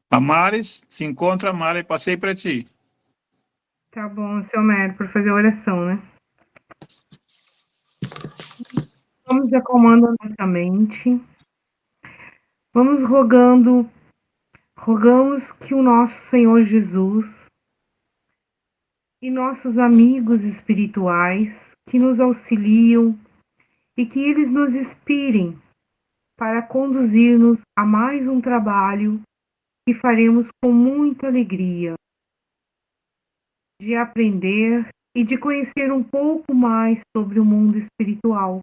A Maris, se encontra, Mari, passei para ti. Tá bom, seu Mério, por fazer a oração, né? Vamos acalmando a nossa mente. Vamos rogamos que o nosso Senhor Jesus e nossos amigos espirituais que nos auxiliam e que eles nos inspirem para conduzir-nos a mais um trabalho que faremos com muita alegria, de aprender e de conhecer um pouco mais sobre o mundo espiritual.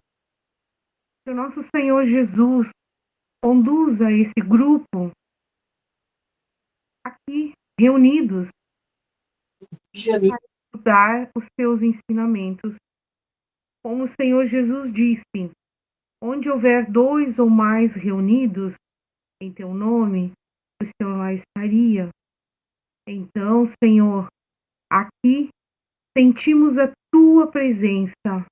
Que o nosso Senhor Jesus conduza esse grupo aqui reunidos para estudar os seus ensinamentos. Como o Senhor Jesus disse, onde houver 2 ou mais reunidos em teu nome, o Senhor lá estaria. Então, Senhor, aqui sentimos a tua presença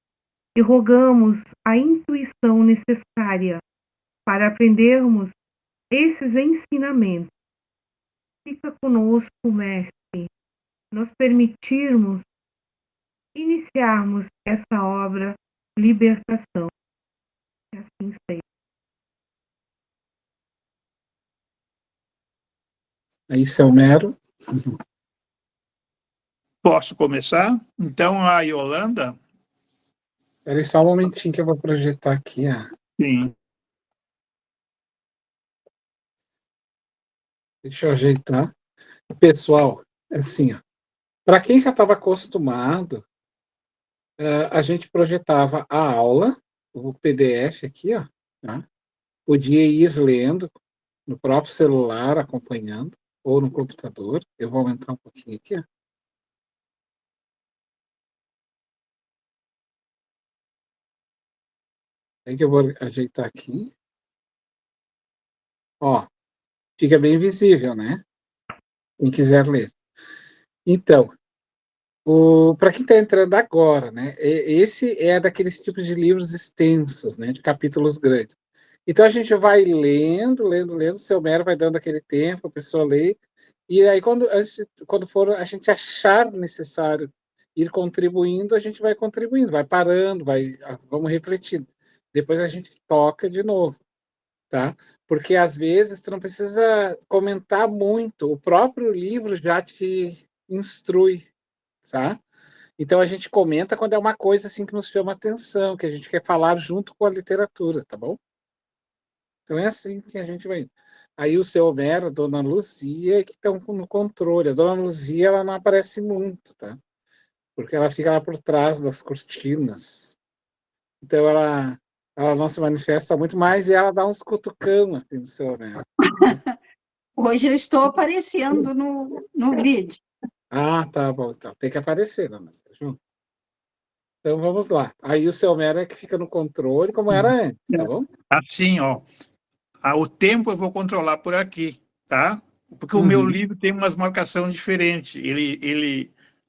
e rogamos a intuição necessária para aprendermos esses ensinamentos. Fica conosco, Mestre, nos permitirmos iniciarmos essa obra libertação. Que assim seja. Aí, seu Mero. Posso começar? Então, a Yolanda... Espera só um momentinho que eu vou projetar aqui. Sim. Deixa eu ajeitar. Pessoal, assim, para quem já estava acostumado, a gente projetava a aula, o PDF aqui, tá? Podia ir lendo no próprio celular, acompanhando, ou no computador. Eu vou aumentar um pouquinho aqui, Aí que eu vou ajeitar aqui. Fica bem visível, né? Quem quiser ler. Então, para quem está entrando agora, né? Esse é daqueles tipos de livros extensos, né? De capítulos grandes. Então a gente vai lendo, o seu Mero vai dando aquele tempo, a pessoa lê, e aí quando for a gente achar necessário ir contribuindo, a gente vai contribuindo, vai parando, vamos refletindo. Depois a gente toca de novo, tá? Porque às vezes tu não precisa comentar muito, o próprio livro já te instrui, tá? Então a gente comenta quando é uma coisa assim que nos chama atenção, que a gente quer falar junto com a literatura, tá bom? Então é assim que a gente vai indo. Aí o seu Homero, a Dona Luzia, que estão no controle. A Dona Luzia, ela não aparece muito, tá? Porque ela fica lá por trás das cortinas. Então ela não se manifesta muito mais e ela dá uns cutucão, assim, no seu Homero. Hoje eu estou aparecendo no vídeo. Tá bom, então. Tem que aparecer, Dona Luzia. Então vamos lá. Aí o seu Homero é que fica no controle, como era antes, tá bom? Assim, o tempo eu vou controlar por aqui, tá? Porque o meu livro tem umas marcações diferentes.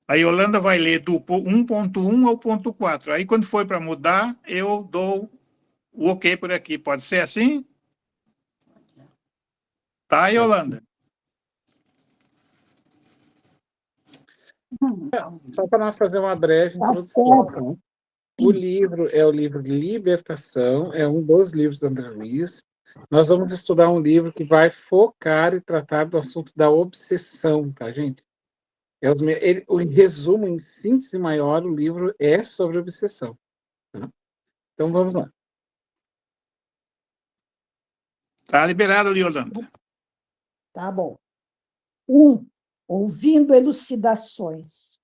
A Yolanda vai ler do 1.1 ao ponto 4. Aí, quando for para mudar, eu dou o ok por aqui. Pode ser assim? Tá, Yolanda? Só para nós fazer uma breve introdução. Tá? O livro é o livro de Libertação, é um dos livros da André Luiz. Nós vamos estudar um livro que vai focar e tratar do assunto da obsessão, tá, gente? O resumo, em síntese maior, o livro é sobre obsessão. Tá? Então, vamos lá. Tá liberado, Yolanda. Tá bom. Ouvindo elucidações.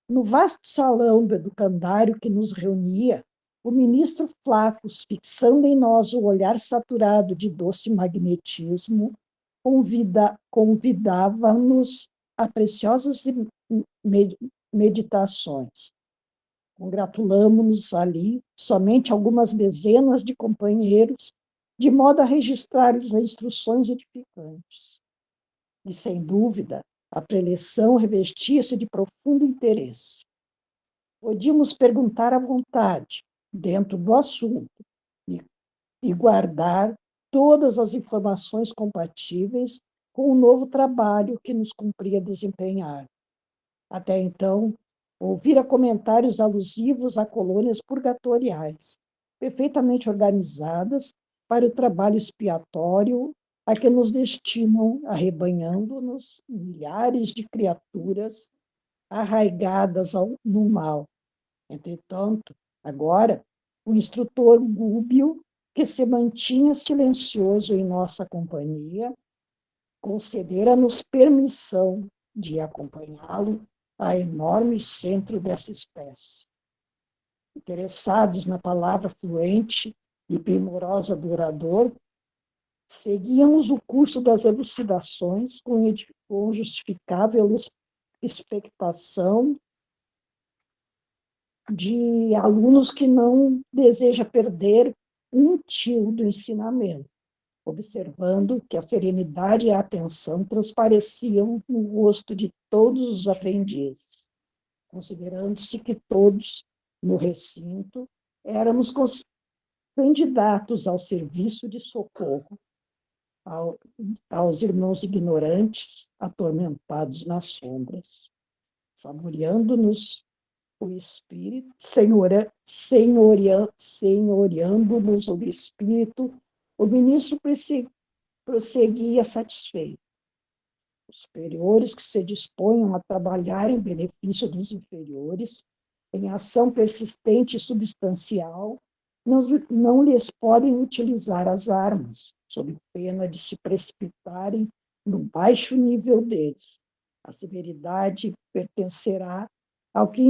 No vasto salão do educandário que nos reunia, o ministro Flacos, fixando em nós o olhar saturado de doce magnetismo, convidava-nos a preciosas meditações. Congratulamo-nos ali, somente algumas dezenas de companheiros, de modo a registrar-lhes as instruções edificantes. E, sem dúvida, a preleção revestia-se de profundo interesse. Podíamos perguntar à vontade, dentro do assunto, e guardar todas as informações compatíveis com o novo trabalho que nos cumpria desempenhar. Até então, ouvira comentários alusivos a colônias purgatoriais, perfeitamente organizadas para o trabalho expiatório a que nos destinam, arrebanhando-nos milhares de criaturas arraigadas no mal. Entretanto, agora, o instrutor Gúbio, que se mantinha silencioso em nossa companhia, concedera-nos permissão de acompanhá-lo a enorme centro dessa espécie. Interessados na palavra fluente e primorosa do orador, seguíamos o curso das elucidações com justificável expectação de alunos que não deseja perder um tio do ensinamento, observando que a serenidade e a atenção transpareciam no rosto de todos os aprendizes, considerando-se que todos, no recinto, éramos candidatos ao serviço de socorro aos irmãos ignorantes, atormentados nas sombras, saboreando-nos o espírito, senhoreando-nos o espírito, o ministro prosseguia satisfeito. Os superiores que se disponham a trabalhar em benefício dos inferiores, em ação persistente e substancial, não lhes podem utilizar as armas, sob pena de se precipitarem no baixo nível deles. A severidade pertencerá ao que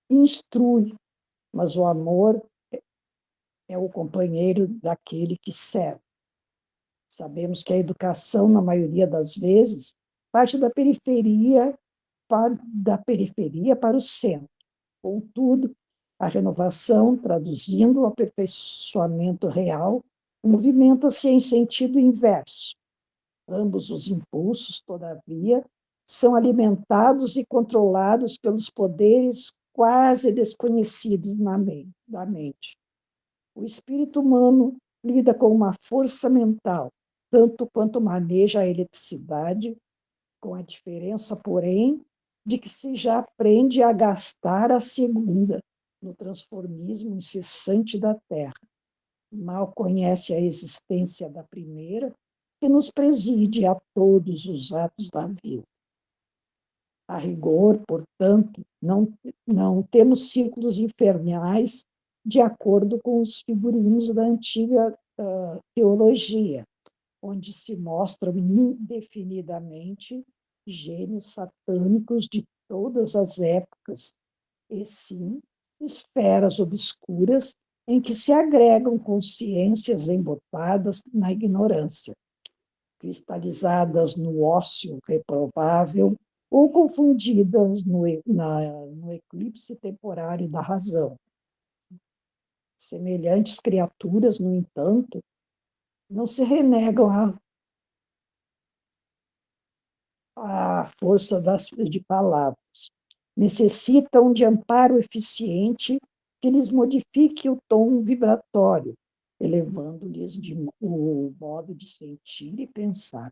instrui, mas o amor é o companheiro daquele que serve. Sabemos que a educação, na maioria das vezes, parte da periferia para o centro. Contudo, a renovação, traduzindo o aperfeiçoamento real, movimenta-se em sentido inverso. Ambos os impulsos, todavia, são alimentados e controlados pelos poderes quase desconhecidos da mente. O espírito humano lida com uma força mental, tanto quanto maneja a eletricidade, com a diferença, porém, de que se já aprende a gastar a segunda no transformismo incessante da Terra. Mal conhece a existência da primeira, que nos preside a todos os atos da vida. A rigor, portanto, não temos círculos infernais de acordo com os figurinos da antiga teologia, onde se mostram indefinidamente gênios satânicos de todas as épocas, e sim esferas obscuras em que se agregam consciências embotadas na ignorância, cristalizadas no ócio reprovável ou confundidas no eclipse temporário da razão. Semelhantes criaturas, no entanto, não se renegam à força de palavras. Necessitam de amparo eficiente que lhes modifique o tom vibratório, elevando-lhes o modo de sentir e pensar.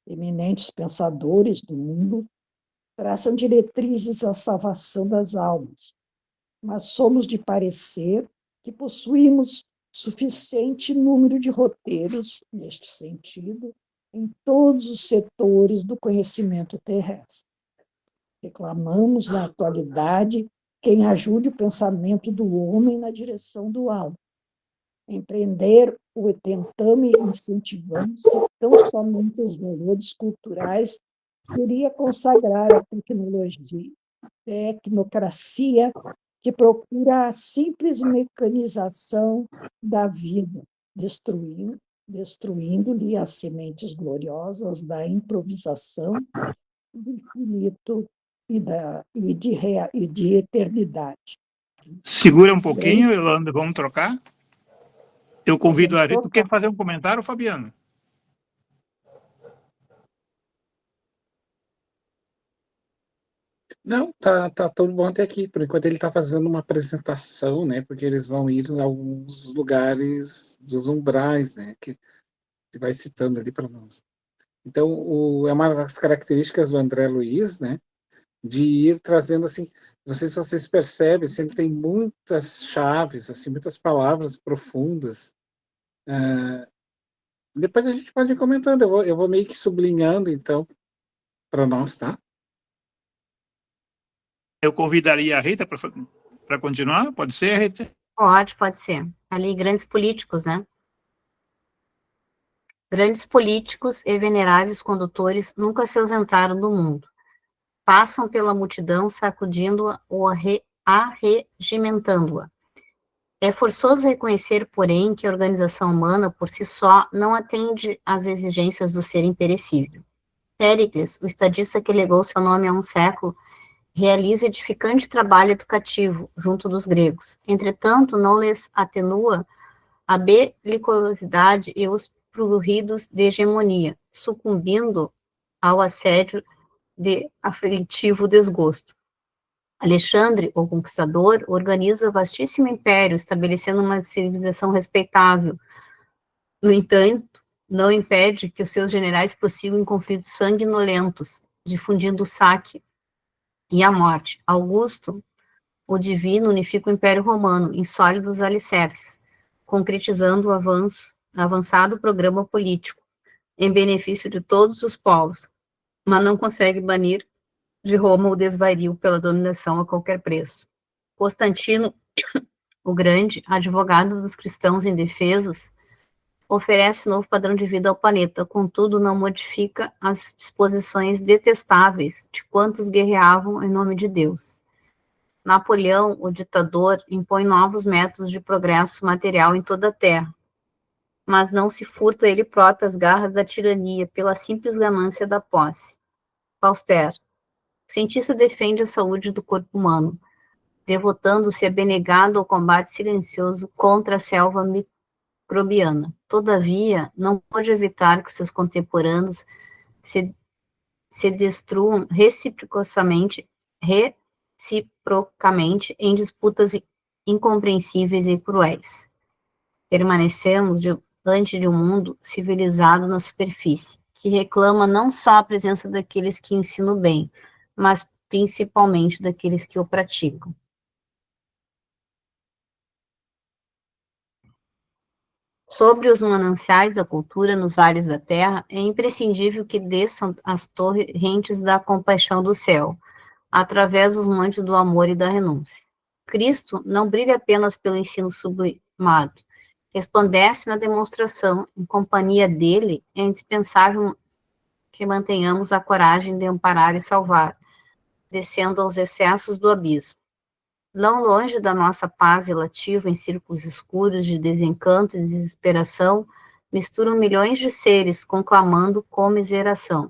Eminentes pensadores do mundo traçam diretrizes à salvação das almas, mas somos de parecer que possuímos suficiente número de roteiros, neste sentido, em todos os setores do conhecimento terrestre. Reclamamos, na atualidade, quem ajude o pensamento do homem na direção do alto. Empreender o tentame incentivando-se tão somente os valores culturais seria consagrar a tecnocracia que procura a simples mecanização da vida, destruindo-lhe as sementes gloriosas da improvisação, do infinito e de eternidade. Segura um pouquinho, Yolanda, vamos trocar? Eu convido a Rita. Tu quer fazer um comentário, Fabiano? Não, tá todo bom até aqui. Por enquanto ele está fazendo uma apresentação, né? Porque eles vão ir em alguns lugares dos umbrais, né? Que vai citando ali para nós. Então, é uma das características do André Luiz, né, de ir trazendo, assim, não sei se vocês percebem, sempre tem muitas chaves, assim, muitas palavras profundas. Depois a gente pode ir comentando, eu vou meio que sublinhando, então, para nós, tá? Eu convidaria a Rita para continuar, pode ser, Rita? Pode ser. Ali, grandes políticos, né? Grandes políticos e veneráveis condutores nunca se ausentaram do mundo. Passam pela multidão, sacudindo-a ou arregimentando-a. É forçoso reconhecer, porém, que a organização humana, por si só, não atende às exigências do ser imperecível. Péricles, o estadista que legou seu nome há um século, realiza edificante trabalho educativo junto dos gregos. Entretanto, não lhes atenua a belicosidade e os pruridos de hegemonia, sucumbindo ao assédio de aflitivo desgosto. Alexandre, o Conquistador, organiza o vastíssimo império, estabelecendo uma civilização respeitável. No entanto, não impede que os seus generais prossigam em conflitos sanguinolentos, difundindo o saque e a morte. Augusto, o divino, unifica o Império Romano em sólidos alicerces, concretizando o avançado programa político, em benefício de todos os povos, mas não consegue banir de Roma o desvario pela dominação a qualquer preço. Constantino, o Grande, advogado dos cristãos indefesos, oferece novo padrão de vida ao planeta, contudo não modifica as disposições detestáveis de quantos guerreavam em nome de Deus. Napoleão, o ditador, impõe novos métodos de progresso material em toda a Terra, mas não se furta ele próprio às garras da tirania pela simples ganância da posse. Pauster, o cientista defende a saúde do corpo humano, devotando-se abnegado ao combate silencioso contra a selva microbiana. Todavia, não pode evitar que seus contemporâneos se destruam reciprocamente em disputas incompreensíveis e cruéis. Permanecemos diante de um mundo civilizado na superfície, que reclama não só a presença daqueles que ensinam bem, mas principalmente daqueles que o praticam. Sobre os mananciais da cultura nos vales da terra, é imprescindível que desçam as torrentes da compaixão do céu, através dos montes do amor e da renúncia. Cristo não brilha apenas pelo ensino sublimado, resplandece na demonstração. Em companhia dele, é indispensável que mantenhamos a coragem de amparar e salvar, descendo aos excessos do abismo. Não longe da nossa paz relativa em círculos escuros de desencanto e desesperação, misturam milhões de seres conclamando comiseração.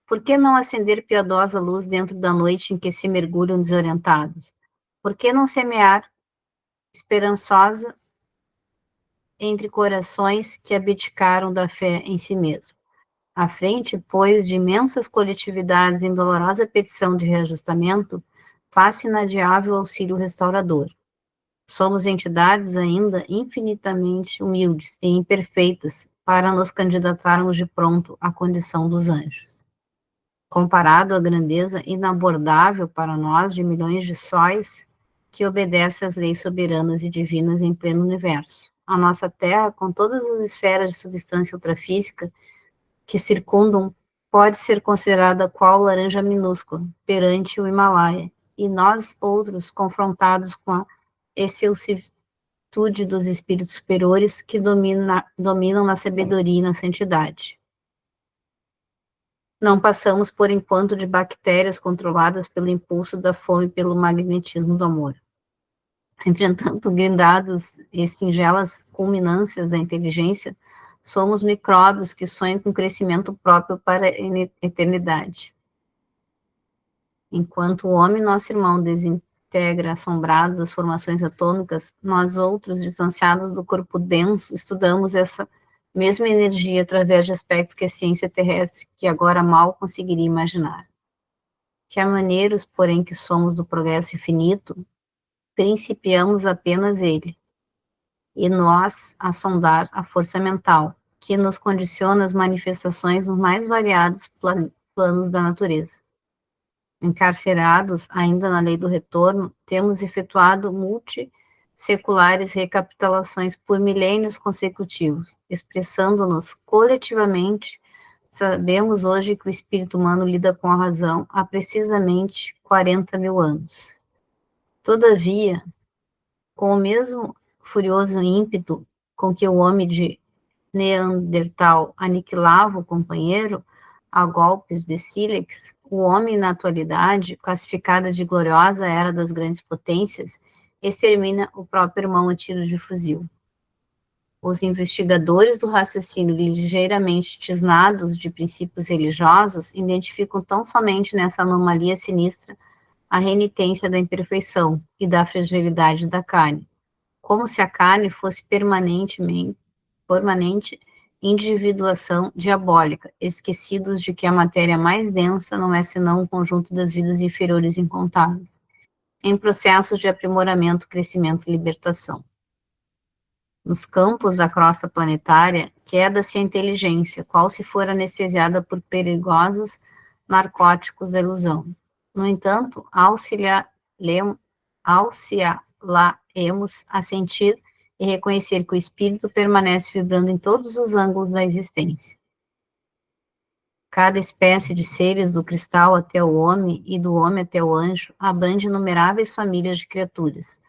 Por que não acender piedosa luz dentro da noite em que se mergulham desorientados? Por que não semear esperançosa entre corações que abdicaram da fé em si mesmo? À frente, pois, de imensas coletividades em dolorosa petição de reajustamento, faz-se inadiável auxílio restaurador. Somos entidades ainda infinitamente humildes e imperfeitas para nos candidatarmos de pronto à condição dos anjos. Comparado à grandeza inabordável para nós de milhões de sóis que obedecem às leis soberanas e divinas em pleno universo. A nossa Terra, com todas as esferas de substância ultrafísica que circundam, pode ser considerada qual laranja minúscula perante o Himalaia, e nós outros, confrontados com a excessividade dos espíritos superiores que dominam na sabedoria e na santidade. Não passamos, por enquanto, de bactérias controladas pelo impulso da fome e pelo magnetismo do amor. Entretanto, blindados e singelas culminâncias da inteligência, somos micróbios que sonham com crescimento próprio para a eternidade. Enquanto o homem, nosso irmão, desintegra assombrados as formações atômicas, nós outros, distanciados do corpo denso, estudamos essa mesma energia através de aspectos que a ciência terrestre, que agora mal conseguiria imaginar. Que maneiros, porém, que somos do progresso infinito, principiamos apenas ele, e nós a sondar a força mental, que nos condiciona as manifestações nos mais variados planos da natureza. Encarcerados ainda na lei do retorno, temos efetuado multisseculares recapitulações por milênios consecutivos, expressando-nos coletivamente. Sabemos hoje que o espírito humano lida com a razão há precisamente 40 mil anos. Todavia, com o mesmo furioso ímpeto com que o homem de Neandertal aniquilava o companheiro a golpes de sílex, o homem na atualidade, classificada de gloriosa era das grandes potências, extermina o próprio irmão a tiro de fuzil. Os investigadores do raciocínio ligeiramente tisnados de princípios religiosos identificam tão somente nessa anomalia sinistra a renitência da imperfeição e da fragilidade da carne, como se a carne fosse permanente individuação diabólica, esquecidos de que a matéria mais densa não é senão o conjunto das vidas inferiores incontáveis, em processos de aprimoramento, crescimento e libertação. Nos campos da crosta planetária, queda-se a inteligência, qual se for anestesiada por perigosos narcóticos da ilusão. No entanto, auxiliaremos a sentir e reconhecer que o espírito permanece vibrando em todos os ângulos da existência. Cada espécie de seres, do cristal até o homem e do homem até o anjo, abrange inumeráveis famílias de criaturas,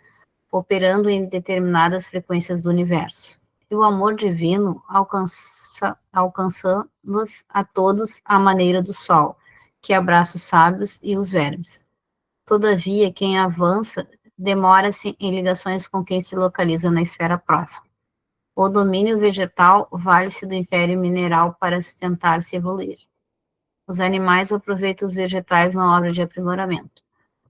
operando em determinadas frequências do universo. E o amor divino alcança-nos a todos à maneira do sol, que abraça os sábios e os vermes. Todavia, quem avança demora-se em ligações com quem se localiza na esfera próxima. O domínio vegetal vale-se do império mineral para sustentar-se e evoluir. Os animais aproveitam os vegetais na obra de aprimoramento.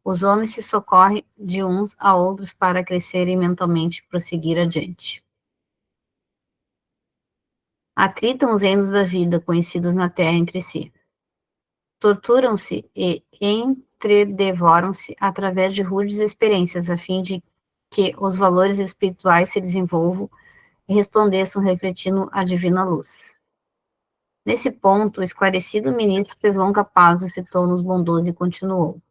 Os homens se socorrem de uns a outros para crescerem mentalmente e prosseguir adiante. Atritam os reinos da vida, conhecidos na Terra entre si. Torturam-se e entredevoram-se através de rudes experiências, a fim de que os valores espirituais se desenvolvam e resplandeçam refletindo a divina luz. Nesse ponto, o esclarecido ministro fez longa pausa, fitou-nos bondoso e continuou.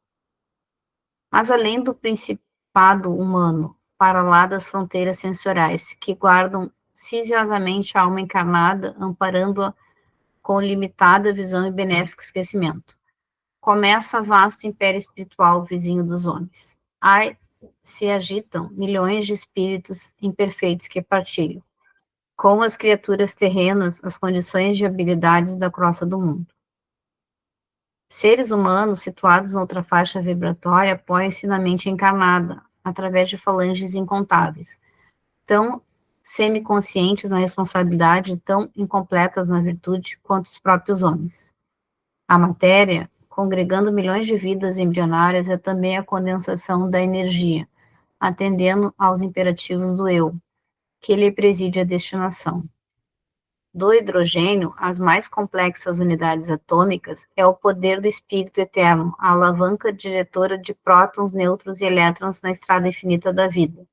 Mas além do principado humano, para lá das fronteiras sensoriais, que guardam sigiosamente a alma encarnada, amparando-a com limitada visão e benéfico esquecimento, começa vasto império espiritual vizinho dos homens. Aí se agitam milhões de espíritos imperfeitos que partilham, com as criaturas terrenas, as condições de habilidades da crosta do mundo. Seres humanos situados em outra faixa vibratória apoiam-se na mente encarnada, através de falanges incontáveis, tão semiconscientes na responsabilidade, tão incompletas na virtude quanto os próprios homens. A matéria, congregando milhões de vidas embrionárias, é também a condensação da energia, atendendo aos imperativos do eu, que lhe preside a destinação. Do hidrogênio, as mais complexas unidades atômicas, é o poder do espírito eterno, a alavanca diretora de prótons, nêutrons e elétrons na estrada infinita da vida.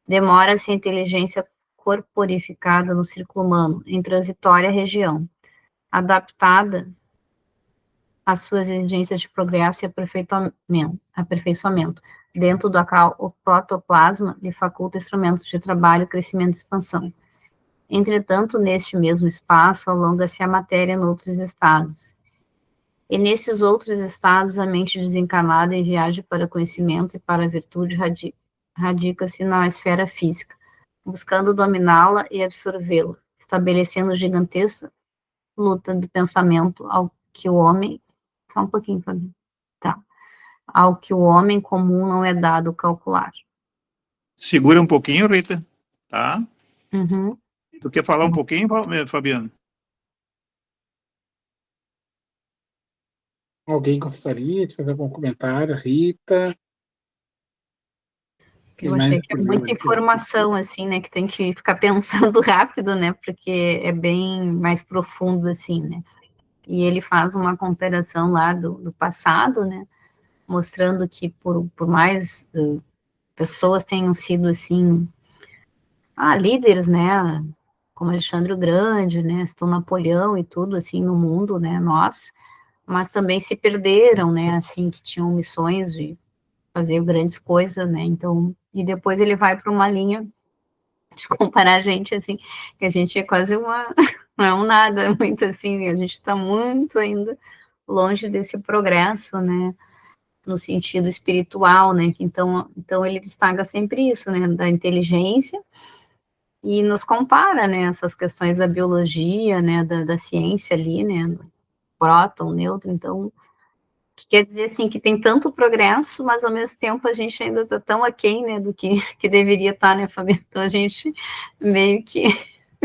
Demora-se a inteligência corporificada no círculo humano, em transitória região, adaptada às suas exigências de progresso e aperfeiçoamento, dentro do qual o protoplasma lhe faculta instrumentos de trabalho, crescimento e expansão. Entretanto, neste mesmo espaço, alonga-se a matéria em outros estados. E nesses outros estados, a mente desencarnada em viagem para o conhecimento e para a virtude radica-se na esfera física, buscando dominá-la e absorvê-la, estabelecendo gigantesca luta do pensamento ao que o homem... Só um pouquinho para mim. Tá. Ao que o homem comum não é dado calcular. Segura um pouquinho, Rita, tá? Uhum. Tu quer falar um pouquinho, Fabiano? Alguém gostaria de fazer algum comentário? Rita? Eu achei que é muita informação, assim, né, que tem que ficar pensando rápido, né, porque é bem mais profundo, assim, né. E ele faz uma comparação lá do passado, né, mostrando que por mais pessoas tenham sido, assim, líderes, né, como Alexandre o Grande, né, citou Napoleão e tudo, assim, no mundo, né, nosso, mas também se perderam, né, assim, que tinham missões de fazer grandes coisas, né, então, e depois ele vai para uma linha de comparar a gente, assim, que a gente é quase não é um nada, muito assim, a gente está muito ainda longe desse progresso, né, no sentido espiritual, né, então ele destaca sempre isso, né, da inteligência, e nos compara, né, essas questões da biologia, né, da ciência ali, né, próton, nêutron, então, que quer dizer, assim, que tem tanto progresso, mas ao mesmo tempo a gente ainda está tão aquém, né, do que deveria estar, né, Fabi? Então a gente meio que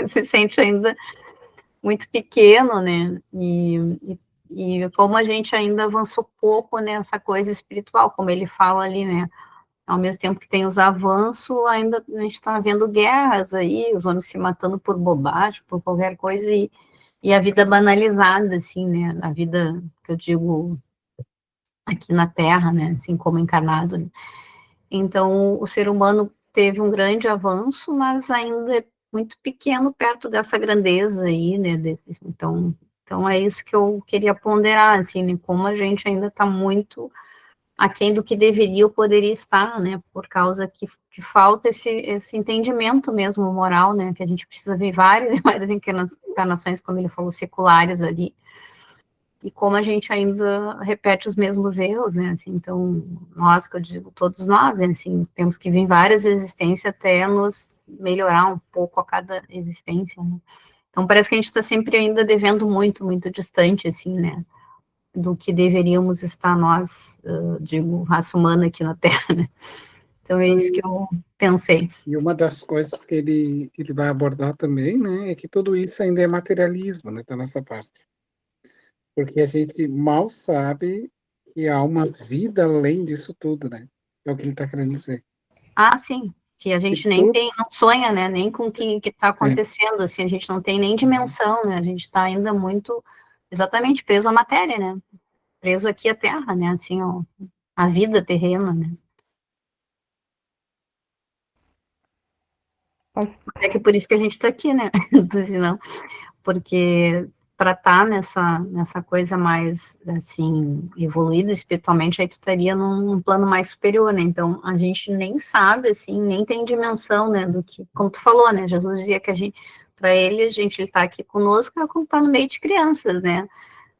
se sente ainda muito pequeno, né, e como a gente ainda avançou pouco nessa coisa espiritual, como ele fala ali, né, ao mesmo tempo que tem os avanços, ainda a gente está vendo guerras aí, os homens se matando por bobagem, por qualquer coisa, e a vida banalizada, assim, né, a vida, que eu digo, aqui na Terra, né, assim como encarnado, né? Então, o ser humano teve um grande avanço, mas ainda é muito pequeno perto dessa grandeza aí, né, então é isso que eu queria ponderar, assim, né, como a gente ainda está muito aquém do que deveria ou poderia estar, né, por causa que falta esse entendimento mesmo moral, né, que a gente precisa ver várias e várias encarnações, como ele falou, seculares ali, e como a gente ainda repete os mesmos erros, né, assim, então, nós, que eu digo, todos nós, né, assim, temos que vir várias existências até nos melhorar um pouco a cada existência, né. Então, parece que a gente está sempre ainda devendo muito, muito distante, assim, né, do que deveríamos estar nós, digo, raça humana aqui na Terra, né. Então, é isso que eu pensei. E uma das coisas que ele vai abordar também, né, é que tudo isso ainda é materialismo, né, da nossa parte. Porque a gente mal sabe que há uma vida além disso tudo, né? É o que ele está querendo dizer. Ah, sim, que a Que gente nem tudo, tem, não sonha, né, nem com o que está é, acontecendo, assim, a gente não tem nem dimensão, né, a gente está ainda muito, exatamente, preso à matéria, né, preso aqui à Terra, né, assim, ó, a vida terrena, né. Mas, É que por isso que a gente está aqui, né, senão, porque para estar nessa coisa mais, assim, evoluída espiritualmente, aí tu estaria num plano mais superior, né, então a gente nem sabe, assim, nem tem dimensão, né, do que, como tu falou, né, Jesus dizia que a gente, para ele, ele tá aqui conosco, é como tá no meio de crianças, né,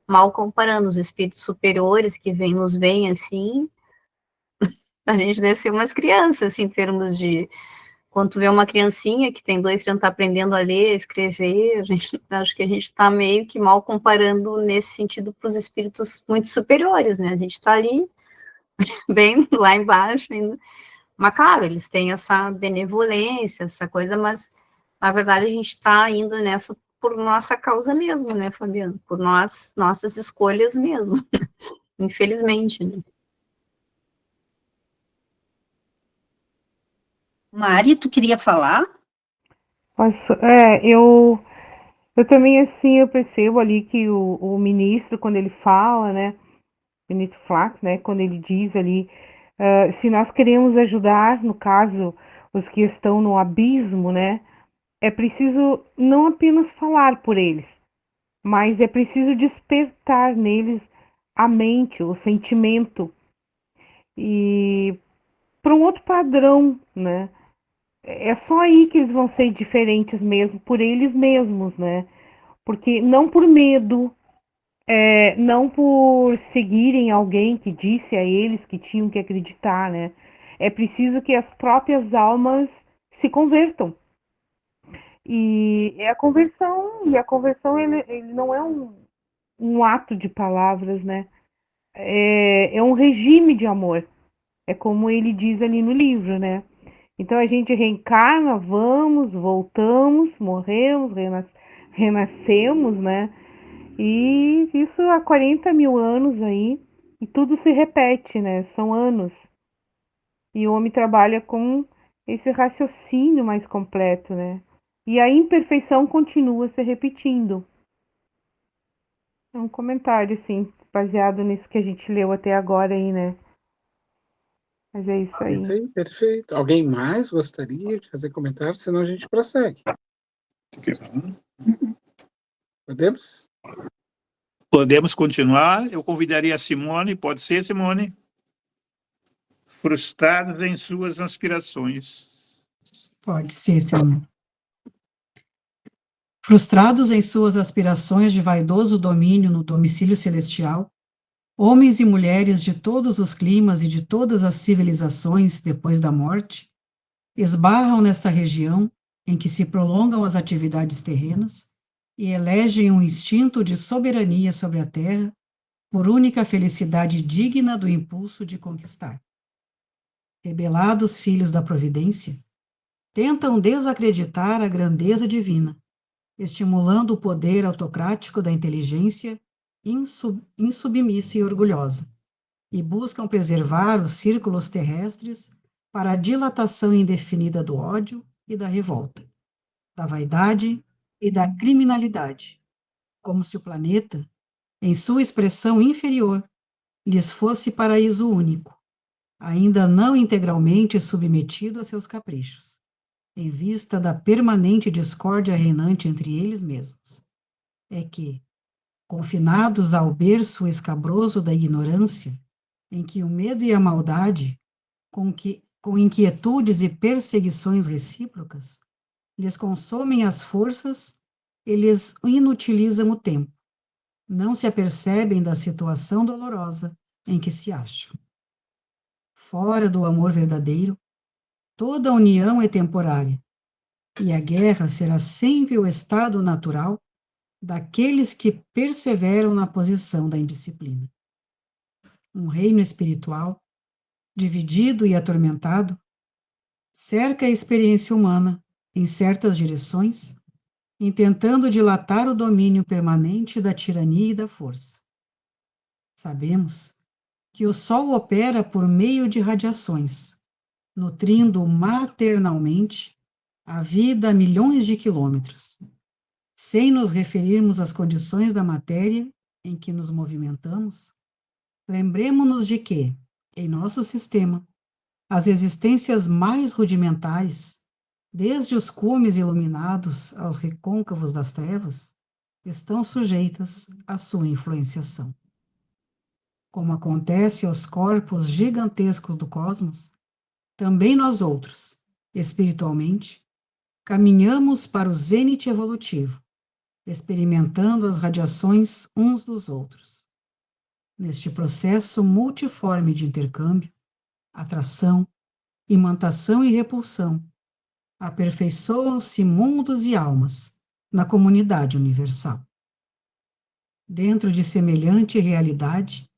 mal comparando os espíritos superiores que nos veem assim, a gente deve ser umas crianças, assim, em termos de quando tu vê uma criancinha que tem 2 anos, tá aprendendo a ler, a escrever, a gente, acho que a gente está meio que mal comparando nesse sentido para os espíritos muito superiores, né? A gente está ali, bem lá embaixo ainda. Mas, claro, eles têm essa benevolência, essa coisa, mas, na verdade, a gente está ainda nessa por nossa causa mesmo, né, Fabiano? Por nossas escolhas mesmo, infelizmente, né? Mari, tu queria falar? eu também, assim, eu percebo ali que o ministro, quando ele fala, né, ministro Flax, né, quando ele diz ali, se nós queremos ajudar, no caso, os que estão no abismo, né, é preciso não apenas falar por eles, mas é preciso despertar neles a mente, o sentimento, e para um outro padrão, né? É só aí que eles vão ser diferentes mesmo, por eles mesmos, né? Porque não por medo, não por seguirem alguém que disse a eles que tinham que acreditar, né? É preciso que as próprias almas se convertam. E a conversão ele não é um ato de palavras, né? É um regime de amor. É como ele diz ali no livro, né? Então a gente reencarna, vamos, voltamos, morremos, renascemos, né? E isso há 40 mil anos aí, e tudo se repete, né? São anos. E o homem trabalha com esse raciocínio mais completo, né? E a imperfeição continua se repetindo. É um comentário, assim, baseado nisso que a gente leu até agora aí, né? Mas é isso é isso aí. aí, perfeito. Alguém mais gostaria de fazer comentário? Senão a gente prossegue. Podemos? Podemos continuar. Eu convidaria a Simone. Pode ser, Simone? Frustrados em suas aspirações. Pode ser, Simone. Frustrados em suas aspirações de vaidoso domínio no domicílio celestial, homens e mulheres de todos os climas e de todas as civilizações depois da morte, esbarram nesta região em que se prolongam as atividades terrenas e elegem um instinto de soberania sobre a terra por única felicidade digna do impulso de conquistar. Rebelados filhos da providência, tentam desacreditar a grandeza divina, estimulando o poder autocrático da inteligência insubmissa e orgulhosa, e buscam preservar os círculos terrestres para a dilatação indefinida do ódio e da revolta, da vaidade e da criminalidade, como se o planeta, em sua expressão inferior, lhes fosse paraíso único, ainda não integralmente submetido a seus caprichos, em vista da permanente discórdia reinante entre eles mesmos. É que, confinados ao berço escabroso da ignorância, em que o medo e a maldade, com inquietudes e perseguições recíprocas, lhes consomem as forças e lhes inutilizam o tempo, não se apercebem da situação dolorosa em que se acham. Fora do amor verdadeiro, toda união é temporária, e a guerra será sempre o estado natural daqueles que perseveram na posição da indisciplina. Um reino espiritual, dividido e atormentado, cerca a experiência humana em certas direções, intentando dilatar o domínio permanente da tirania e da força. Sabemos que o Sol opera por meio de radiações, nutrindo maternalmente a vida a milhões de quilômetros, sem nos referirmos às condições da matéria em que nos movimentamos. Lembremo-nos de que, em nosso sistema, as existências mais rudimentares, desde os cumes iluminados aos recôncavos das trevas, estão sujeitas à sua influenciação. Como acontece aos corpos gigantescos do cosmos, também nós outros, espiritualmente, caminhamos para o zênite evolutivo, experimentando as radiações uns dos outros. Neste processo multiforme de intercâmbio, atração, imantação e repulsão, aperfeiçoam-se mundos e almas na comunidade universal. Dentro de semelhante realidade,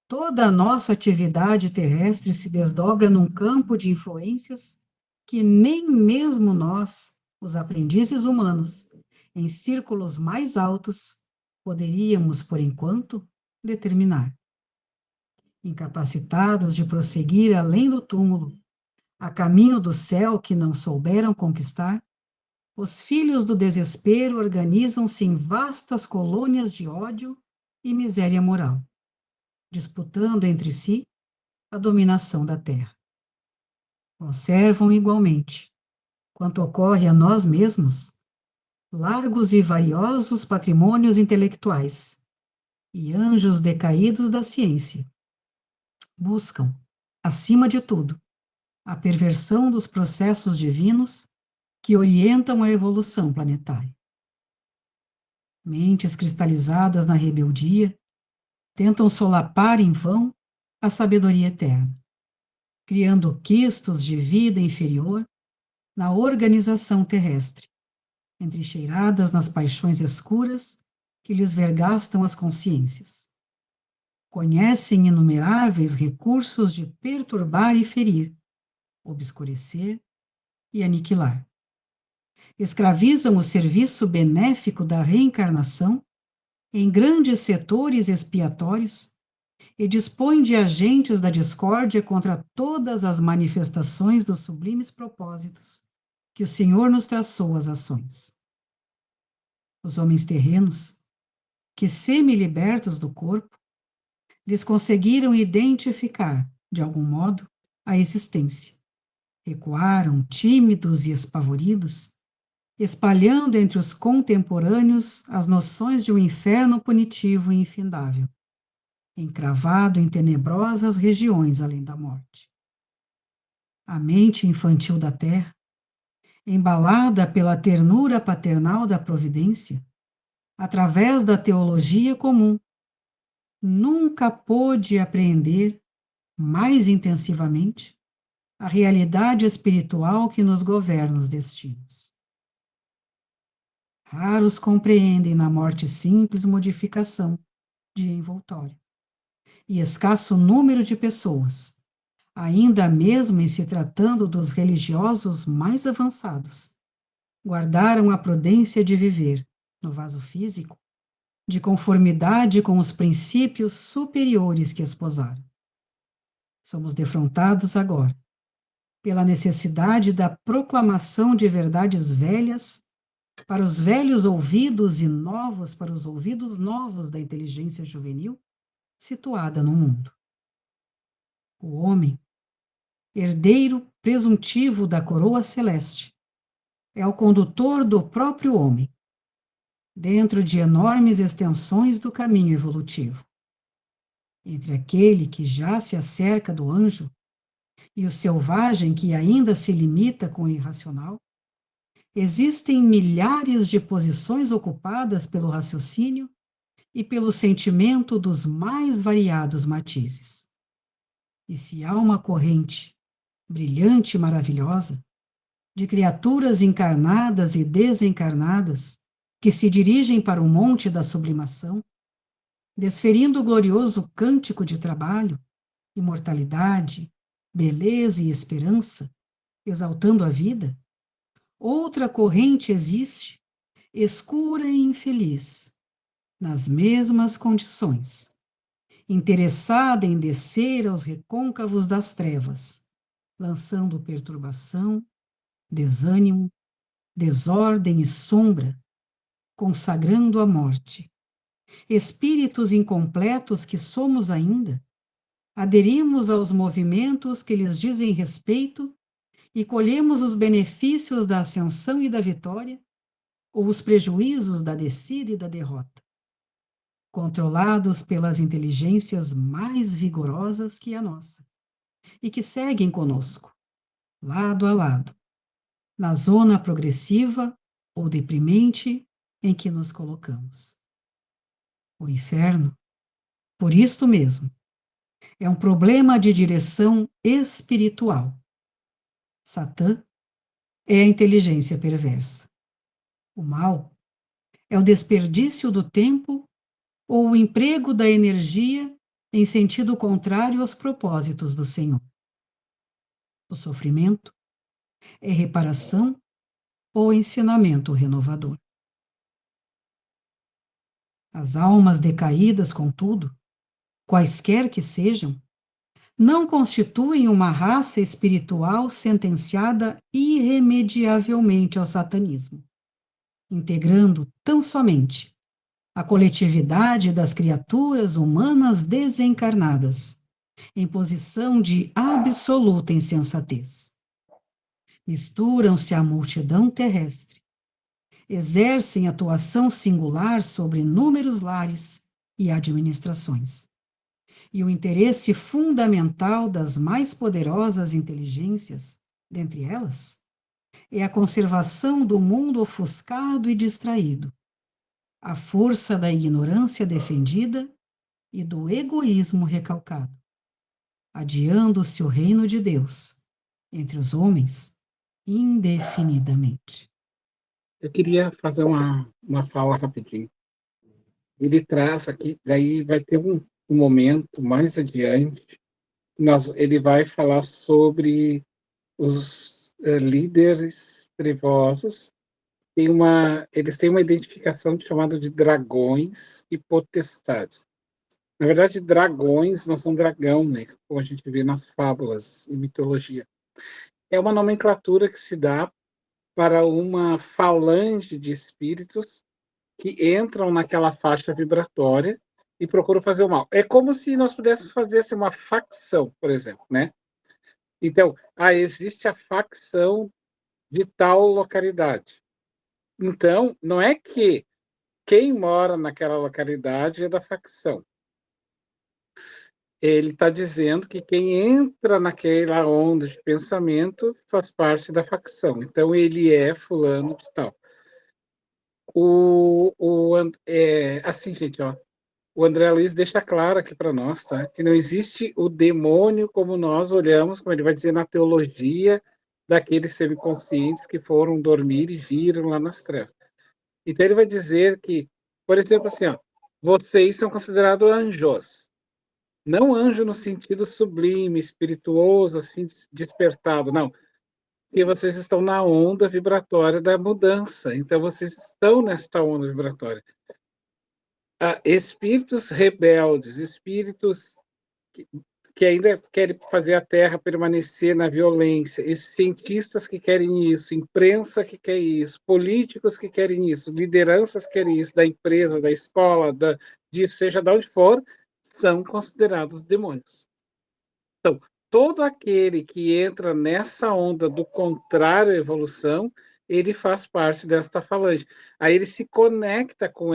toda a nossa atividade terrestre se desdobra num campo de influências que nem mesmo nós, os aprendizes humanos, em círculos mais altos, poderíamos, por enquanto, determinar. Incapacitados de prosseguir além do túmulo, a caminho do céu que não souberam conquistar, os filhos do desespero organizam-se em vastas colônias de ódio e miséria moral, disputando entre si a dominação da terra. Conservam igualmente, quanto ocorre a nós mesmos, largos e valiosos patrimônios intelectuais e anjos decaídos da ciência. Buscam, acima de tudo, a perversão dos processos divinos que orientam a evolução planetária. Mentes cristalizadas na rebeldia tentam solapar em vão a sabedoria eterna, criando quistos de vida inferior na organização terrestre, entrincheiradas nas paixões escuras que lhes vergastam as consciências. Conhecem inumeráveis recursos de perturbar e ferir, obscurecer e aniquilar. Escravizam o serviço benéfico da reencarnação em grandes setores expiatórios e dispõem de agentes da discórdia contra todas as manifestações dos sublimes propósitos que o Senhor nos traçou às ações. Os homens terrenos, que semi-libertos do corpo, lhes conseguiram identificar, de algum modo, a existência. Recuaram, tímidos e espavoridos, espalhando entre os contemporâneos as noções de um inferno punitivo e infindável, encravado em tenebrosas regiões além da morte. A mente infantil da terra, embalada pela ternura paternal da providência, através da teologia comum, nunca pôde apreender mais intensivamente a realidade espiritual que nos governa os destinos. Raros compreendem na morte simples modificação de envoltório, e escasso número de pessoas, ainda mesmo em se tratando dos religiosos mais avançados, guardaram a prudência de viver, no vaso físico, de conformidade com os princípios superiores que esposaram. Somos defrontados agora pela necessidade da proclamação de verdades velhas para os velhos ouvidos e novos para os ouvidos novos da inteligência juvenil situada no mundo. O homem, herdeiro presuntivo da coroa celeste, é o condutor do próprio homem, dentro de enormes extensões do caminho evolutivo. Entre aquele que já se acerca do anjo e o selvagem que ainda se limita com o irracional, existem milhares de posições ocupadas pelo raciocínio e pelo sentimento dos mais variados matizes. E se há uma corrente brilhante e maravilhosa, de criaturas encarnadas e desencarnadas que se dirigem para o monte da sublimação, desferindo o glorioso cântico de trabalho, imortalidade, beleza e esperança, exaltando a vida, outra corrente existe, escura e infeliz, nas mesmas condições, interessada em descer aos recôncavos das trevas, lançando perturbação, desânimo, desordem e sombra, consagrando a morte. Espíritos incompletos que somos ainda, aderimos aos movimentos que lhes dizem respeito e colhemos os benefícios da ascensão e da vitória, ou os prejuízos da descida e da derrota, controlados pelas inteligências mais vigorosas que a nossa, e que seguem conosco, lado a lado, na zona progressiva ou deprimente em que nos colocamos. O inferno, por isto mesmo, é um problema de direção espiritual. Satã é a inteligência perversa. O mal é o desperdício do tempo ou o emprego da energia em sentido contrário aos propósitos do Senhor. O sofrimento é reparação ou ensinamento renovador. As almas decaídas, contudo, quaisquer que sejam, não constituem uma raça espiritual sentenciada irremediavelmente ao satanismo, integrando tão somente a coletividade das criaturas humanas desencarnadas, em posição de absoluta insensatez. Misturam-se à multidão terrestre, exercem atuação singular sobre inúmeros lares e administrações. E o interesse fundamental das mais poderosas inteligências, dentre elas, é a conservação do mundo ofuscado e distraído, a força da ignorância defendida e do egoísmo recalcado, adiando-se o reino de Deus entre os homens indefinidamente. Eu queria fazer uma fala rapidinho. Ele traz aqui, daí vai ter um momento mais adiante, ele vai falar sobre os líderes trevosos. Eles têm uma identificação chamada de dragões e potestades. Na verdade, dragões não são dragão, né, como a gente vê nas fábulas e mitologia. É uma nomenclatura que se dá para uma falange de espíritos que entram naquela faixa vibratória e procuram fazer o mal. É como se nós pudéssemos fazer uma facção, por exemplo, né? Então, existe a facção de tal localidade. Então, não é que quem mora naquela localidade é da facção. Ele está dizendo que quem entra naquela onda de pensamento faz parte da facção. Então, ele é fulano de tal. Assim, gente, ó, o André Luiz deixa claro aqui para nós, tá? Que não existe o demônio como nós olhamos, como ele vai dizer na teologia, daqueles semiconscientes que foram dormir e viram lá nas trevas. Então, ele vai dizer que, por exemplo, assim, ó, vocês são considerados anjos. Não anjo no sentido sublime, espirituoso, assim, despertado, não. Porque vocês estão na onda vibratória da mudança. Então, vocês estão nesta onda vibratória. Espíritos rebeldes, espíritos que ainda querem fazer a Terra permanecer na violência, esses cientistas que querem isso, imprensa que quer isso, políticos que querem isso, lideranças que querem isso, da empresa, da escola, seja de onde for, são considerados demônios. Então, todo aquele que entra nessa onda do contrário à evolução, ele faz parte desta falange. Aí ele se conecta com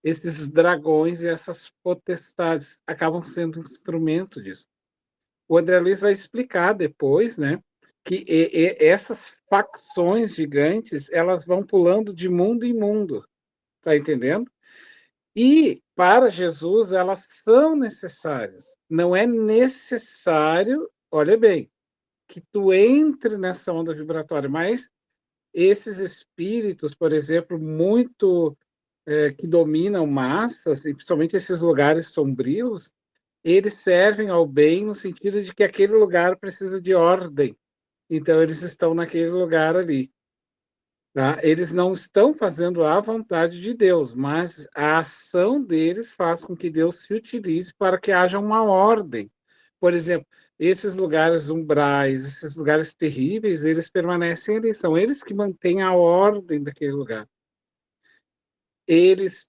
esses dragões e essas potestades, acabam sendo instrumento disso. O André Luiz vai explicar depois, né, que essas facções gigantes, elas vão pulando de mundo em mundo, tá entendendo? E, para Jesus, elas são necessárias. Não é necessário, olha bem, que tu entre nessa onda vibratória, mas esses espíritos, por exemplo, muito que dominam massas, e principalmente esses lugares sombrios, eles servem ao bem no sentido de que aquele lugar precisa de ordem. Então, eles estão naquele lugar ali. Tá? Eles não estão fazendo a vontade de Deus, mas a ação deles faz com que Deus se utilize para que haja uma ordem. Por exemplo, esses lugares umbrais, esses lugares terríveis, eles permanecem ali, são eles que mantêm a ordem daquele lugar. Eles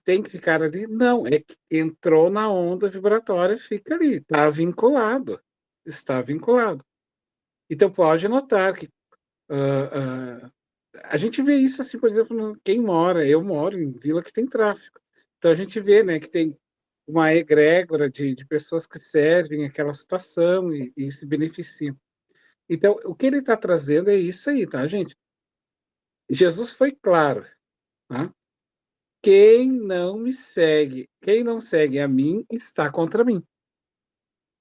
têm que ficar ali? Não, é que entrou na onda vibratória, fica ali, está vinculado. Está vinculado. Então, pode notar que a gente vê isso, assim, por exemplo, quem mora, eu moro em vila que tem tráfico. Então, a gente vê, né, que tem uma egrégora de pessoas que servem aquela situação e se beneficiam. Então, o que ele está trazendo é isso aí, tá, gente? Jesus foi claro, tá? Quem não me segue, quem não segue a mim, está contra mim.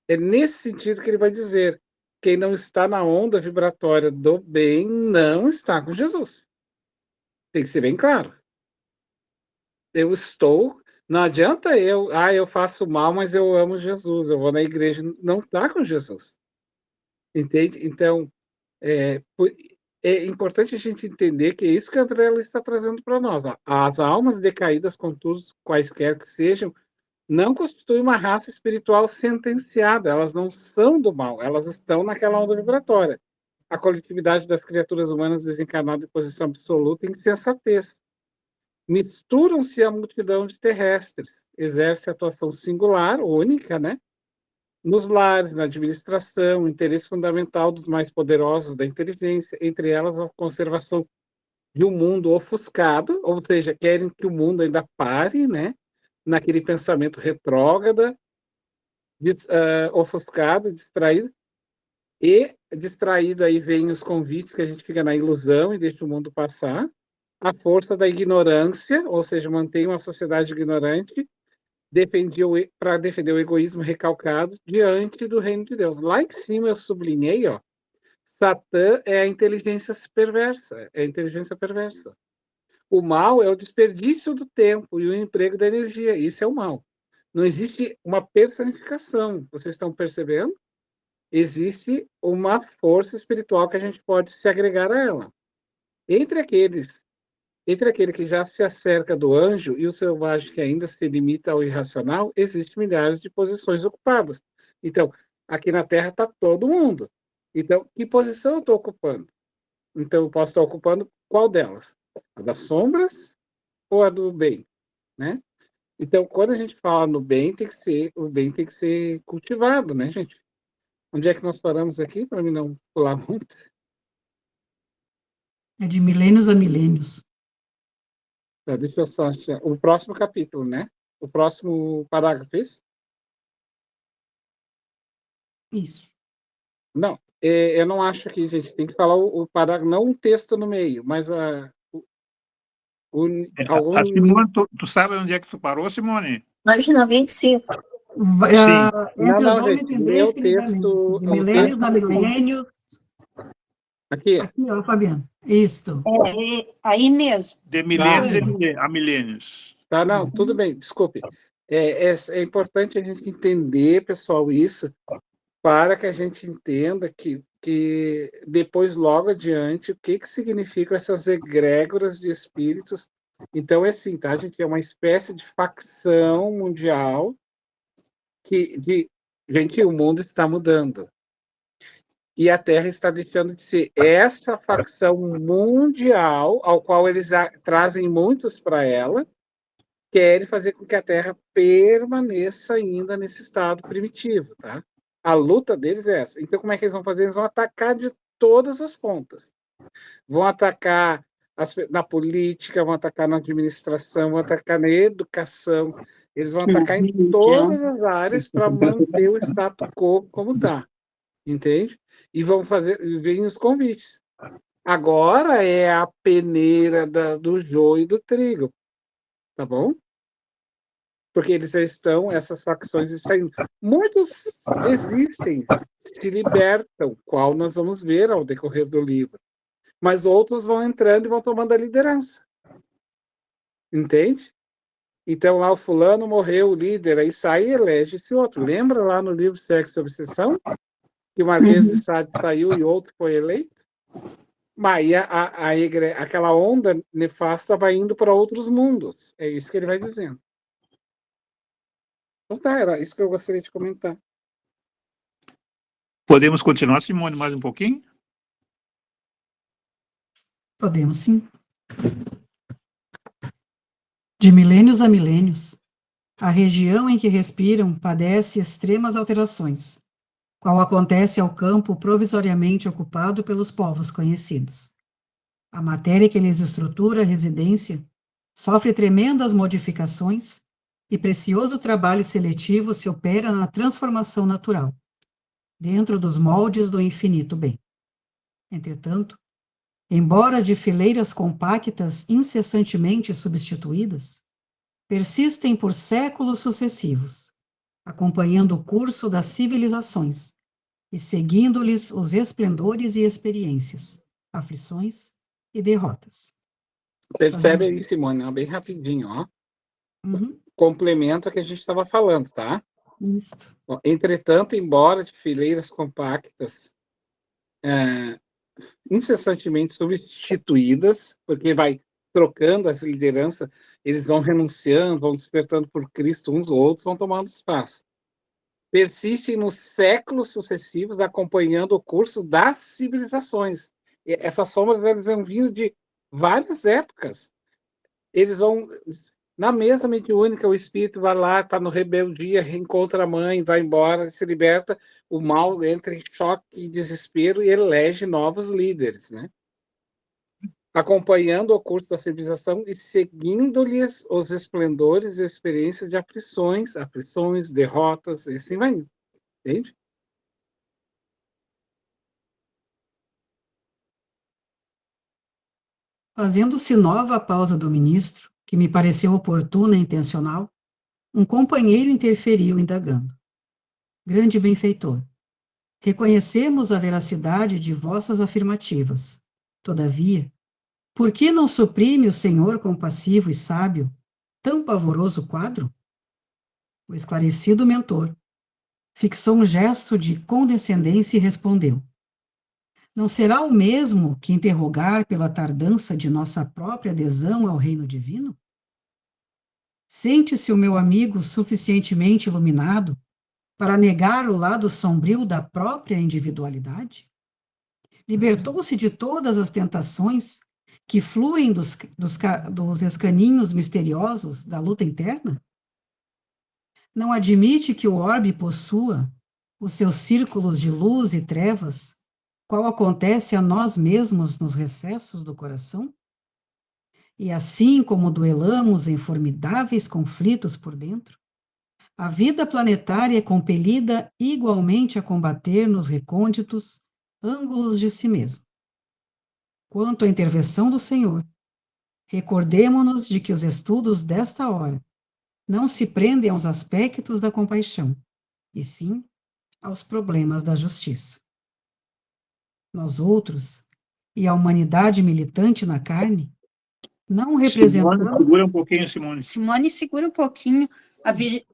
É nesse sentido que ele vai dizer: quem não está na onda vibratória do bem não está com Jesus. Tem que ser bem claro. Eu estou. Não adianta eu faço mal, mas eu amo Jesus, eu vou na igreja. Não está com Jesus. Entende? Então, é importante a gente entender que é isso que a André está trazendo para nós. Ó. As almas decaídas, contudo, quaisquer que sejam, não constituem uma raça espiritual sentenciada, elas não são do mal, elas estão naquela onda vibratória. A coletividade das criaturas humanas desencarnadas em posição absoluta em insensatez. Misturam-se à multidão de terrestres, exerce atuação singular, única, né? Nos lares, na administração, o interesse fundamental dos mais poderosos da inteligência, entre elas a conservação de um mundo ofuscado, ou seja, querem que o mundo ainda pare, né? Naquele pensamento retrógrado, ofuscado, distraído, e distraído aí vem os convites que a gente fica na ilusão e deixa o mundo passar, a força da ignorância, ou seja, mantém uma sociedade ignorante, para defender o egoísmo recalcado diante do reino de Deus. Lá em cima eu sublinhei, ó, Satã é a inteligência perversa, é a inteligência perversa. O mal é o desperdício do tempo e o emprego da energia, isso é o mal. Não existe uma personificação, vocês estão percebendo? Existe uma força espiritual que a gente pode se agregar a ela. Entre aquele que já se acerca do anjo e o selvagem que ainda se limita ao irracional, existem milhares de posições ocupadas. Então, aqui na Terra está todo mundo. Então, que posição eu estou ocupando? Então, eu posso estar ocupando qual delas? A das sombras ou a do bem, né? Então, quando a gente fala no bem, o bem tem que ser cultivado, né, gente? Onde é que nós paramos aqui, para mim não pular muito? É de milênios a milênios. Tá, deixa eu só achar. O próximo capítulo, né? O próximo parágrafo, isso? Isso. Não, eu não acho que a gente tem que falar o parágrafo, não um texto no meio, mas A Simone, tu sabe onde é que tu parou, Simone? Página 25. Sim. Entre Não, os homens gente, lê o indefinidamente. texto. De O milênios texto a milênios. aqui. Aqui, ó, Fabiano. Isto. Aí mesmo. De milênios Tá. a milênios. Tá, não, tudo bem, desculpe. É importante a gente entender, pessoal, isso, para que a gente entenda que depois, logo adiante, o que significam essas egrégoras de espíritos. Então, é assim, tá? A gente é uma espécie de facção mundial gente, o mundo está mudando. E a Terra está deixando de ser essa facção mundial, ao qual eles trazem muitos para ela, querem fazer com que a Terra permaneça ainda nesse estado primitivo, tá? A luta deles é essa. Então, como é que eles vão fazer? Eles vão atacar de todas as pontas. Vão atacar na política, vão atacar na administração, vão atacar na educação. Eles vão atacar em todas as áreas para manter o status quo como está. Entende? E vão fazer, vem os convites. Agora é a peneira do joio e do trigo. Tá bom? Porque eles já estão, essas facções saindo. Muitos desistem, se libertam, qual nós vamos ver ao decorrer do livro. Mas outros vão entrando e vão tomando a liderança. Entende? Então lá o fulano morreu, o líder, aí sai e elege-se outro. Lembra lá no livro Sexo e Obsessão? Que uma vez de Sade saiu e outro foi eleito? Mas aquela onda nefasta vai indo para outros mundos. É isso que ele vai dizendo. Então tá, era isso que eu gostaria de comentar. Podemos continuar, Simone, mais um pouquinho? Podemos, sim. De milênios a milênios, a região em que respiram padece extremas alterações, qual acontece ao campo provisoriamente ocupado pelos povos conhecidos. A matéria que lhes estrutura a residência sofre tremendas modificações e precioso trabalho seletivo se opera na transformação natural, dentro dos moldes do infinito bem. Entretanto, embora de fileiras compactas incessantemente substituídas, persistem por séculos sucessivos, acompanhando o curso das civilizações e seguindo-lhes os esplendores e experiências, aflições e derrotas. Percebe aí, Simone, ó, bem rapidinho, ó. Uhum. Complemento a que a gente estava falando, tá? Isso. Bom, entretanto, embora de fileiras compactas incessantemente substituídas, porque vai trocando essa liderança, eles vão renunciando, vão despertando por Cristo uns ou outros, vão tomando espaço. Persistem nos séculos sucessivos, acompanhando o curso das civilizações. E essas sombras, elas vão vindo de várias épocas. Eles vão, na mesa mediúnica, o espírito vai lá, está no rebeldia, reencontra a mãe, vai embora, se liberta, o mal entra em choque e desespero e elege novos líderes, né? Acompanhando o curso da civilização e seguindo-lhes os esplendores e experiências de aflições, derrotas, e assim vai indo. Entende? Fazendo-se nova a pausa do ministro, que me pareceu oportuna e intencional, um companheiro interferiu indagando. Grande benfeitor, reconhecemos a veracidade de vossas afirmativas. Todavia, por que não suprime o Senhor compassivo e sábio tão pavoroso quadro? O esclarecido mentor fixou um gesto de condescendência e respondeu: não será o mesmo que interrogar pela tardança de nossa própria adesão ao reino divino? Sente-se o meu amigo suficientemente iluminado para negar o lado sombrio da própria individualidade? Libertou-se de todas as tentações que fluem dos escaninhos misteriosos da luta interna? Não admite que o orbe possua os seus círculos de luz e trevas, qual acontece a nós mesmos nos recessos do coração? E assim como duelamos em formidáveis conflitos por dentro, a vida planetária é compelida igualmente a combater nos recônditos ângulos de si mesma. Quanto à intervenção do Senhor, recordemo-nos de que os estudos desta hora não se prendem aos aspectos da compaixão, e sim aos problemas da justiça. Nós outros, e a humanidade militante na carne, não Simone, representamos... segura um pouquinho, Simone. Simone, segura um pouquinho.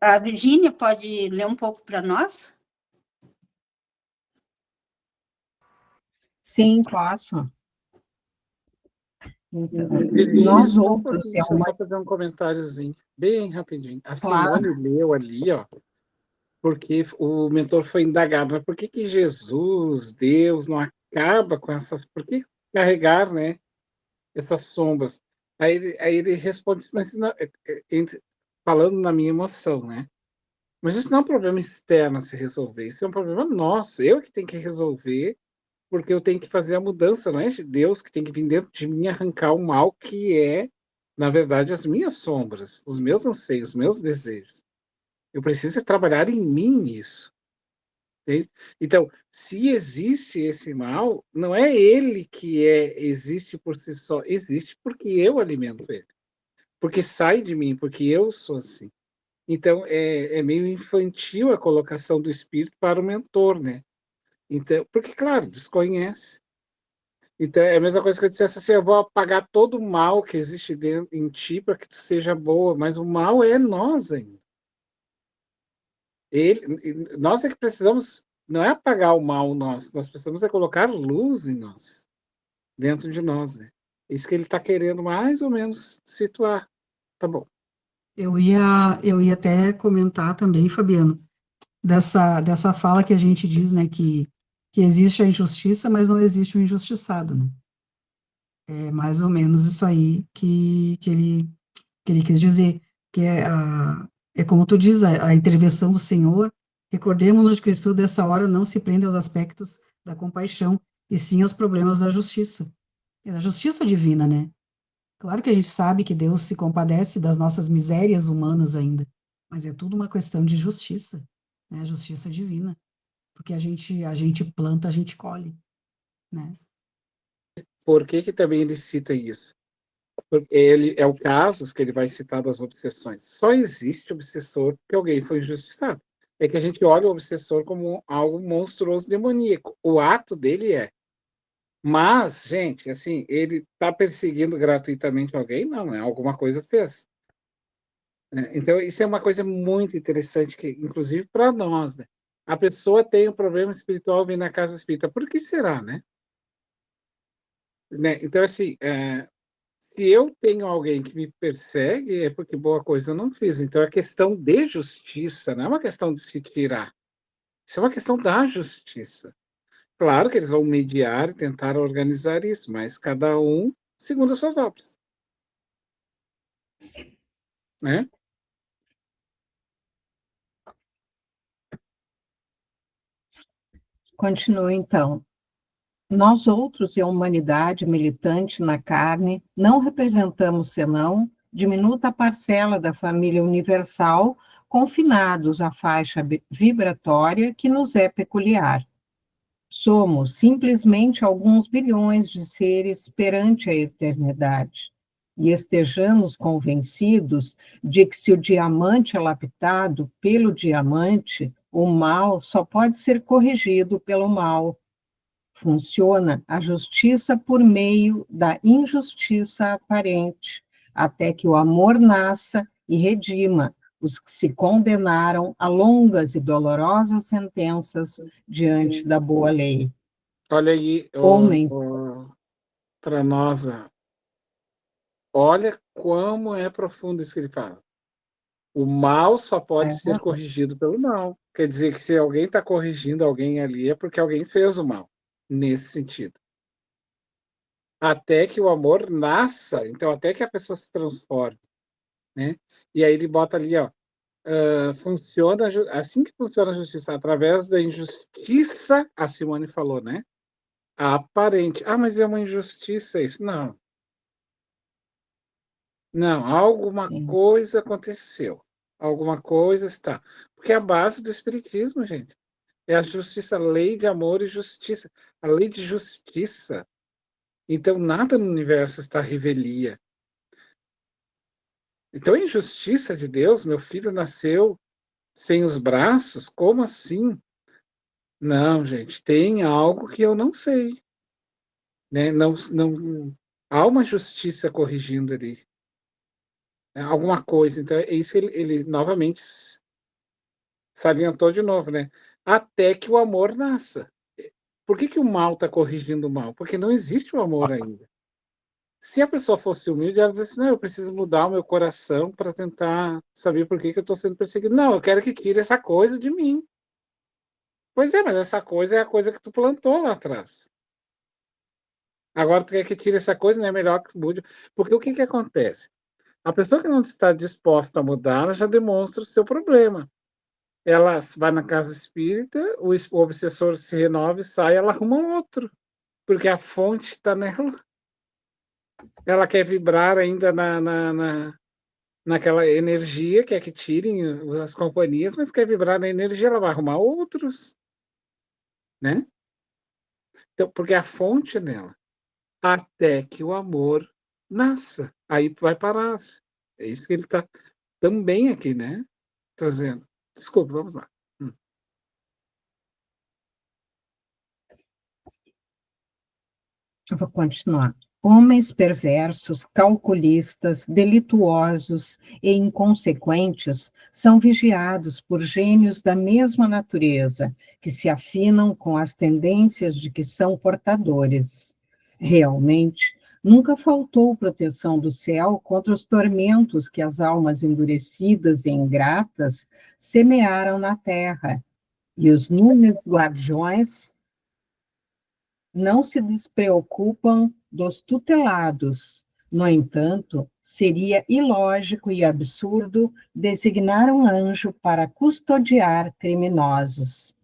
A Virgínia pode ler um pouco para nós? Sim, posso. Então, Virgínia, nós só um outros, pouquinho, é deixa eu uma... só fazer um comentáriozinho, bem rapidinho. A Claro. Simone leu ali, ó, porque o mentor foi indagado, mas por que que Jesus, Deus, não acaba com essas... Por que carregar, né, essas sombras? Aí ele responde, mas não, falando na minha emoção, né? Mas isso não é um problema externo a se resolver, isso é um problema nosso, eu que tenho que resolver, porque eu tenho que fazer a mudança, não é de Deus que tem que vir dentro de mim arrancar o mal que é, na verdade, as minhas sombras, os meus anseios, os meus desejos. Eu preciso trabalhar em mim isso. Entende? Então, se existe esse mal, não é ele que existe por si só, existe porque eu alimento ele, porque sai de mim, porque eu sou assim. Então, é meio infantil a colocação do espírito para o mentor, né? Então, porque, claro, desconhece. Então, é a mesma coisa que eu dissesse assim, eu vou apagar todo o mal que existe dentro, em ti para que tu seja boa, mas o mal é nós ainda. Nós é que precisamos, não é apagar o mal nosso, nós precisamos é colocar luz em nós, dentro de nós, né? Isso que ele está querendo mais ou menos situar. Tá bom. Eu ia até comentar também, Fabiano, dessa fala que a gente diz, né, que existe a injustiça, mas não existe o injustiçado, né? É mais ou menos isso aí que ele quis dizer, que é como tu diz, a intervenção do Senhor. Recordemos-nos que o estudo dessa hora não se prende aos aspectos da compaixão, e sim aos problemas da justiça. É da justiça divina, né? Claro que a gente sabe que Deus se compadece das nossas misérias humanas ainda, mas é tudo uma questão de justiça, né? Justiça divina, porque a gente planta, a gente colhe, né? Por que que também ele cita isso? Porque ele é o caso que ele vai citar das obsessões. Só existe obsessor porque alguém foi injustiçado. É que a gente olha o obsessor como algo monstruoso, demoníaco. O ato dele é. Mas, gente, assim, ele está perseguindo gratuitamente alguém? Não, né? Alguma coisa fez. Então, isso é uma coisa muito interessante, que, inclusive para nós, né? A pessoa tem um problema espiritual, vem na casa espírita. Por que será, né? Então, assim, se eu tenho alguém que me persegue, é porque boa coisa eu não fiz. Então, é questão de justiça, não é uma questão de se tirar. Isso é uma questão da justiça. Claro que eles vão mediar e tentar organizar isso, mas cada um segundo as suas obras. Né? Continua, então. Nós outros e a humanidade militante na carne não representamos senão diminuta parcela da família universal, confinados à faixa vibratória que nos é peculiar. Somos simplesmente alguns bilhões de seres perante a eternidade. E estejamos convencidos de que se o diamante é lapidado pelo diamante, o mal só pode ser corrigido pelo mal. Funciona a justiça por meio da injustiça aparente, até que o amor nasça e redima os que se condenaram a longas e dolorosas sentenças diante da boa lei. Olha aí, Homens, para nós, olha como é profundo isso que ele fala. O mal só pode ser corrigido pelo mal. Quer dizer que se alguém está corrigindo alguém ali, é porque alguém fez o mal, nesse sentido. Até que o amor nasça, então até que a pessoa se transforme, né? E aí ele bota ali, ó, funciona assim que funciona a justiça, através da injustiça, a Simone falou, né? aparente. Ah, mas é uma injustiça isso. Não. Não, alguma Sim. coisa aconteceu. Alguma coisa está. Porque é a base do espiritismo, gente. É a justiça, a lei de amor e justiça. A lei de justiça. Então, nada no universo está à revelia. Então, a injustiça de Deus, meu filho nasceu sem os braços? Como assim? Não, gente, tem algo que eu não sei. Né? Não, há uma justiça corrigindo ali. Né? Alguma coisa. Então, é isso que ele novamente salientou de novo, né? Até que o amor nasça. Por que o mal está corrigindo o mal? Porque não existe o amor ainda. Se a pessoa fosse humilde, ela diz assim, não, eu preciso mudar o meu coração para tentar saber por que eu estou sendo perseguido. Não, eu quero que tire essa coisa de mim. Pois é, mas essa coisa é a coisa que tu plantou lá atrás. Agora tu quer que tire essa coisa, não é melhor que mude. Porque o que acontece? A pessoa que não está disposta a mudar, ela já demonstra o seu problema. Ela vai na casa espírita, o obsessor se renova e sai, ela arruma outro. Porque a fonte está nela. Ela quer vibrar ainda naquela energia, quer que tirem as companhias, mas quer vibrar na energia, ela vai arrumar outros. Né? Então, porque a fonte é nela. Até que o amor nasça. Aí vai parar. É isso que ele está também aqui, né? Trazendo. Desculpa, vamos lá. Eu vou continuar. Homens perversos, calculistas, delituosos e inconsequentes são vigiados por gênios da mesma natureza, que se afinam com as tendências de que são portadores. Realmente, nunca faltou proteção do céu contra os tormentos que as almas endurecidas e ingratas semearam na terra, e os números guardiões não se despreocupam dos tutelados. No entanto, seria ilógico e absurdo designar um anjo para custodiar criminosos.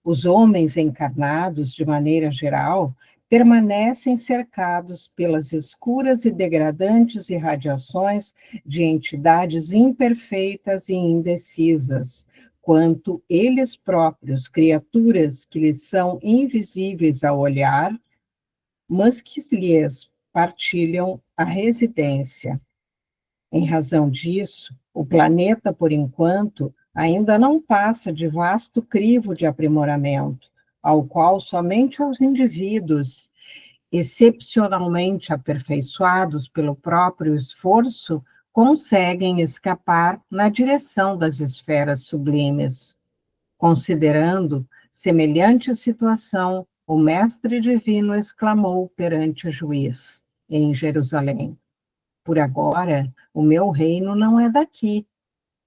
Os homens encarnados, de maneira geral, permanecem cercados pelas escuras e degradantes irradiações de entidades imperfeitas e indecisas, quanto eles próprios, criaturas que lhes são invisíveis ao olhar, mas que lhes partilham a residência. Em razão disso, o planeta, por enquanto, ainda não passa de vasto crivo de aprimoramento, ao qual somente os indivíduos excepcionalmente aperfeiçoados pelo próprio esforço conseguem escapar na direção das esferas sublimes. Considerando semelhante situação, o Mestre Divino exclamou perante o juiz, em Jerusalém: por agora, o meu reino não é daqui.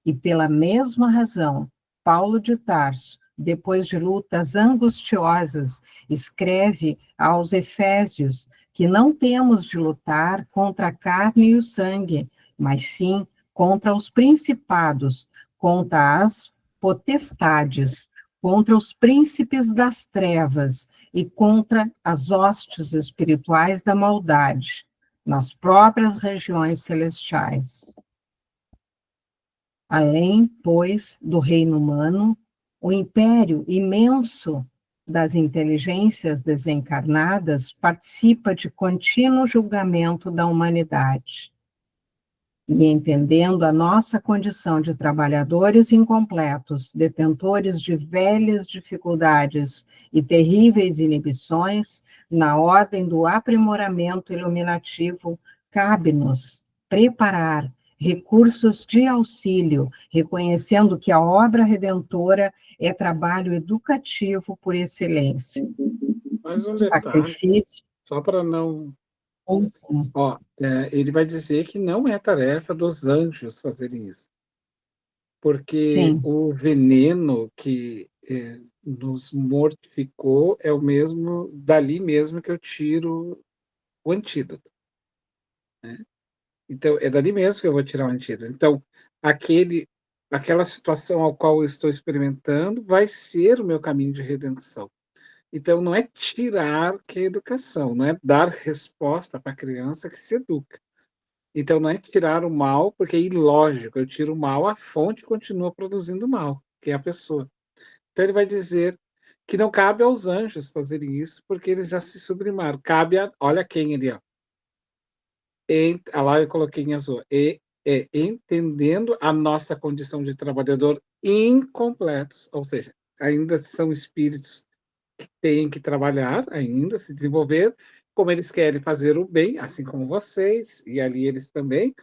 E pela mesma razão, Paulo de Tarso, depois de lutas angustiosas, escreve aos Efésios que não temos de lutar contra a carne e o sangue, mas sim contra os principados, contra as potestades, contra os príncipes das trevas e contra as hostes espirituais da maldade nas próprias regiões celestiais. Além, pois, do reino humano, o império imenso das inteligências desencarnadas participa de contínuo julgamento da humanidade. E entendendo a nossa condição de trabalhadores incompletos, detentores de velhas dificuldades e terríveis inibições, na ordem do aprimoramento iluminativo, cabe-nos preparar recursos de auxílio, reconhecendo que a obra redentora é trabalho educativo por excelência. Mais um detalhe, Sacrifício. só para não... Sim. Ó, ele vai dizer que não é tarefa dos anjos fazerem isso. Porque Sim. o veneno que nos mortificou é o mesmo, dali mesmo que eu tiro o antídoto. Né? Então, é dali mesmo que eu vou tirar o antídoto. Então, aquela situação ao qual eu estou experimentando vai ser o meu caminho de redenção. Então, não é tirar que é educação, não é dar resposta para a criança que se educa. Então, não é tirar o mal, porque é ilógico. Eu tiro o mal, a fonte continua produzindo mal, que é a pessoa. Então, ele vai dizer que não cabe aos anjos fazerem isso, porque eles já se sublimaram. Cabe a, olha quem ele é. Lá eu coloquei em azul. Entendendo a nossa condição de trabalhador incompletos, ou seja, ainda são espíritos que têm que trabalhar, ainda se desenvolver, como eles querem fazer o bem, assim como vocês, e ali eles também,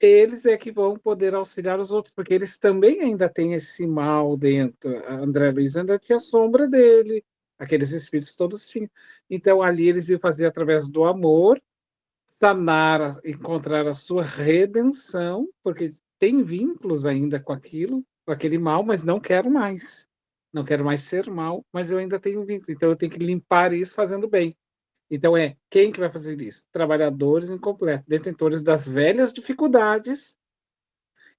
eles é que vão poder auxiliar os outros, porque eles também ainda têm esse mal dentro. A André Luiz ainda tinha a sombra dele, aqueles espíritos todos tinham. Então, ali eles iam fazer através do amor, sanar, encontrar a sua redenção, porque tem vínculos ainda com aquilo, com aquele mal, mas não quero mais. Não quero mais ser mal, mas eu ainda tenho vínculo. Então, eu tenho que limpar isso fazendo bem. Então, quem que vai fazer isso? Trabalhadores incompletos, detentores das velhas dificuldades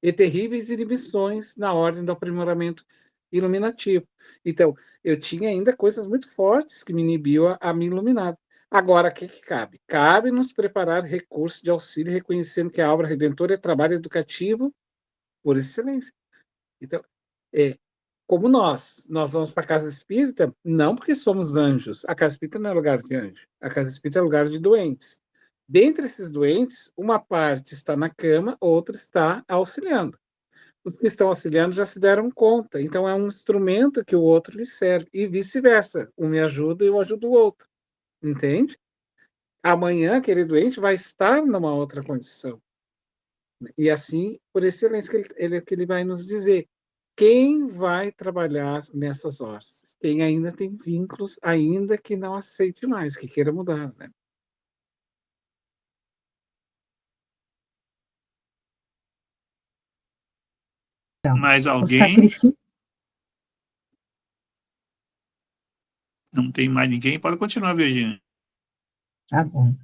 e terríveis inibições na ordem do aprimoramento iluminativo. Então, eu tinha ainda coisas muito fortes que me inibiam a me iluminar. Agora, o que cabe? Cabe nos preparar recursos de auxílio, reconhecendo que a obra redentora é trabalho educativo por excelência. Então, como nós vamos para a casa espírita, não porque somos anjos. A casa espírita não é lugar de anjo. A casa espírita é lugar de doentes. Dentre esses doentes, uma parte está na cama, outra está auxiliando. Os que estão auxiliando já se deram conta. Então, é um instrumento que o outro lhe serve. E vice-versa. Um me ajuda e eu ajudo o outro. Entende? Amanhã, aquele doente vai estar numa outra condição. E assim, por excelência, que ele vai nos dizer. Quem vai trabalhar nessas horas? Quem ainda tem vínculos, ainda que não aceite mais, que queira mudar, né? Mais O alguém? sacrifício. Não tem mais ninguém? Pode continuar, Virginia. Tá bom.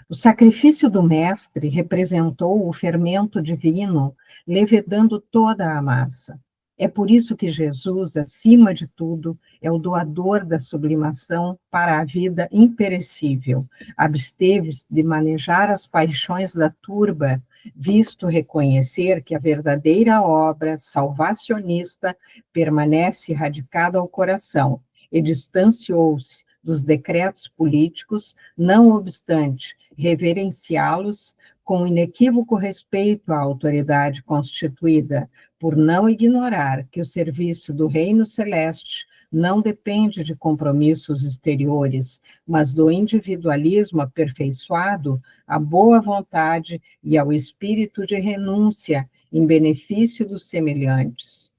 O sacrifício do Mestre representou o fermento divino, levedando toda a massa. É por isso que Jesus, acima de tudo, é o doador da sublimação para a vida imperecível. Absteve-se de manejar as paixões da turba, visto reconhecer que a verdadeira obra salvacionista permanece radicada ao coração, e distanciou-se dos decretos políticos, não obstante reverenciá-los com inequívoco respeito à autoridade constituída, por não ignorar que o serviço do Reino Celeste não depende de compromissos exteriores, mas do individualismo aperfeiçoado, à boa vontade e ao espírito de renúncia em benefício dos semelhantes.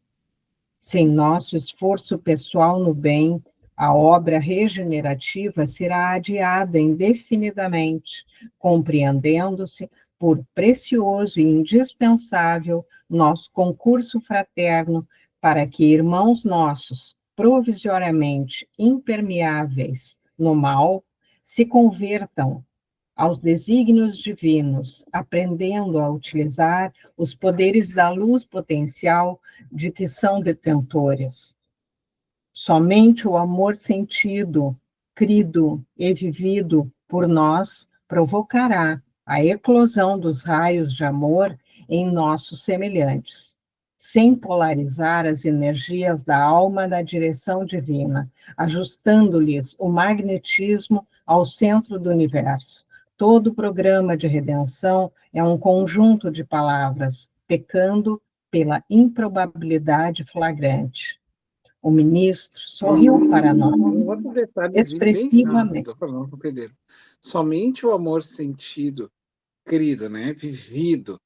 Sem nosso esforço pessoal no bem, a obra regenerativa será adiada indefinidamente, compreendendo-se por precioso e indispensável nosso concurso fraterno para que irmãos nossos, provisoriamente impermeáveis no mal, se convertam aos desígnios divinos, aprendendo a utilizar os poderes da luz potencial de que são detentores. Somente o amor sentido, crido e vivido por nós provocará a eclosão dos raios de amor em nossos semelhantes, sem polarizar as energias da alma na direção divina, ajustando-lhes o magnetismo ao centro do universo. Todo programa de redenção é um conjunto de palavras, pecando pela improbabilidade flagrante. O ministro sorriu para nós, Um outro detalhezinho bem expressivamente. rápido para não perder. Somente o amor sentido, querido, né, vivido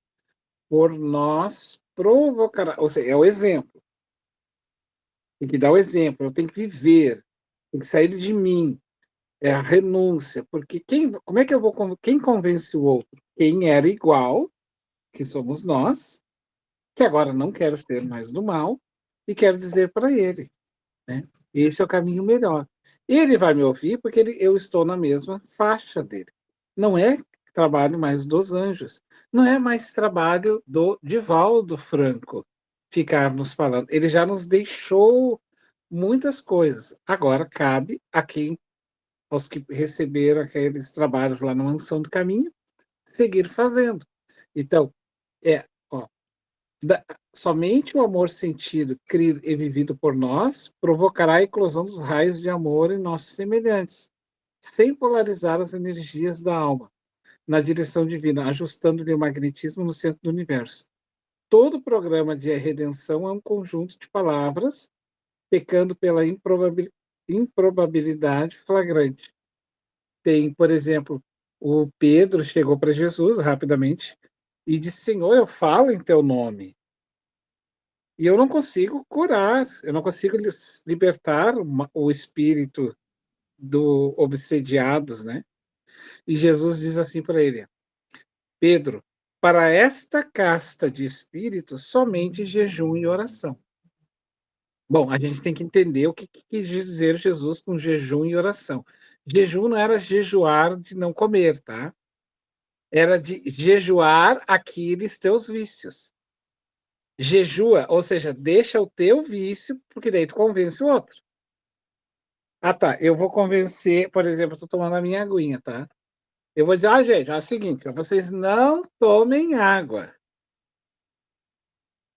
por nós provocará, ou seja, é o exemplo. Tem que dar o exemplo, eu tenho que viver, tem que sair de mim. É a renúncia, porque como é que quem convence o outro? Quem era igual, que somos nós, que agora não quero ser mais do mal, e quero dizer para ele, né? Esse é o caminho melhor. Ele vai me ouvir porque eu estou na mesma faixa dele. Não é trabalho mais dos anjos, não é mais trabalho do Divaldo Franco ficar nos falando. Ele já nos deixou muitas coisas. Agora cabe a quem, aos que receberam aqueles trabalhos lá na Mansão do Caminho, seguir fazendo. Então, ó, somente o amor sentido, crido e vivido por nós provocará a eclosão dos raios de amor em nossos semelhantes, sem polarizar as energias da alma na direção divina, ajustando-lhe o magnetismo no centro do universo. Todo programa de redenção é um conjunto de palavras pecando pela improbabilidade flagrante. Tem, por exemplo, o Pedro chegou para Jesus rapidamente e disse: Senhor, eu falo em teu nome. E eu não consigo curar, eu não consigo libertar o espírito do obsediados, né? E Jesus diz assim para ele: Pedro, para esta casta de espíritos, somente jejum e oração. Bom, a gente tem que entender o que quis dizer Jesus com jejum e oração. Jejum não era jejuar de não comer, tá? Era de jejuar aqueles teus vícios. Jejua, ou seja, deixa o teu vício, porque daí tu convence o outro. Ah, tá, eu vou convencer, por exemplo, eu tô tomando a minha aguinha, tá? Eu vou dizer, gente, é o seguinte, vocês não tomem água.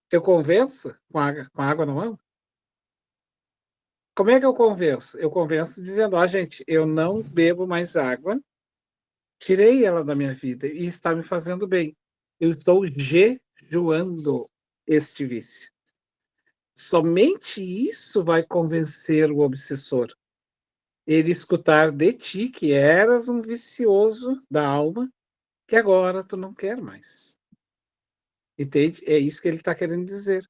Eu convenço com água na mão? Como é que eu convenço? Eu convenço dizendo, gente, eu não bebo mais água, tirei ela da minha vida e está me fazendo bem. Eu estou jejuando este vício. Somente isso vai convencer o obsessor. Ele escutar de ti que eras um vicioso da alma, que agora tu não quer mais. Entende? É isso que ele está querendo dizer.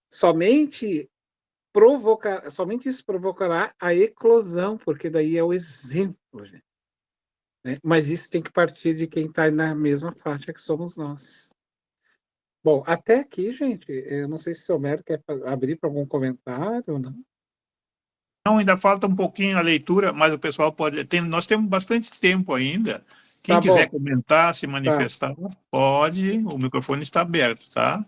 Somente isso provocará a eclosão, porque daí é o exemplo, gente, né? Mas isso tem que partir de quem está na mesma faixa que somos nós. Bom, até aqui, gente, eu não sei se o Homero quer abrir para algum comentário ou não. Não, ainda falta um pouquinho a leitura, mas o pessoal pode... nós temos bastante tempo ainda. Quem quiser comentar, se manifestar, pode. O microfone está aberto, tá?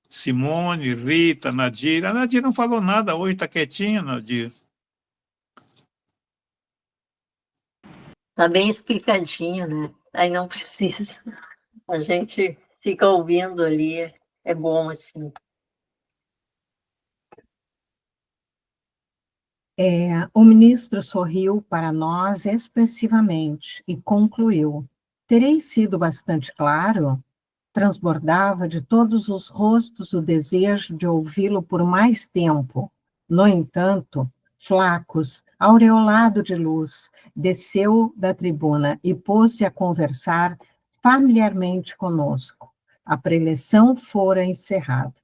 Simone, Rita, Nadir. A Nadir não falou nada hoje, está quietinha, Nadir. Está bem explicadinho, né? Aí não precisa. A gente fica ouvindo ali, é bom assim. O ministro sorriu para nós expressivamente e concluiu: terei sido bastante claro? Transbordava de todos os rostos o desejo de ouvi-lo por mais tempo. No entanto, Flacos, aureolado de luz, desceu da tribuna e pôs-se a conversar familiarmente conosco. A preleção fora encerrada.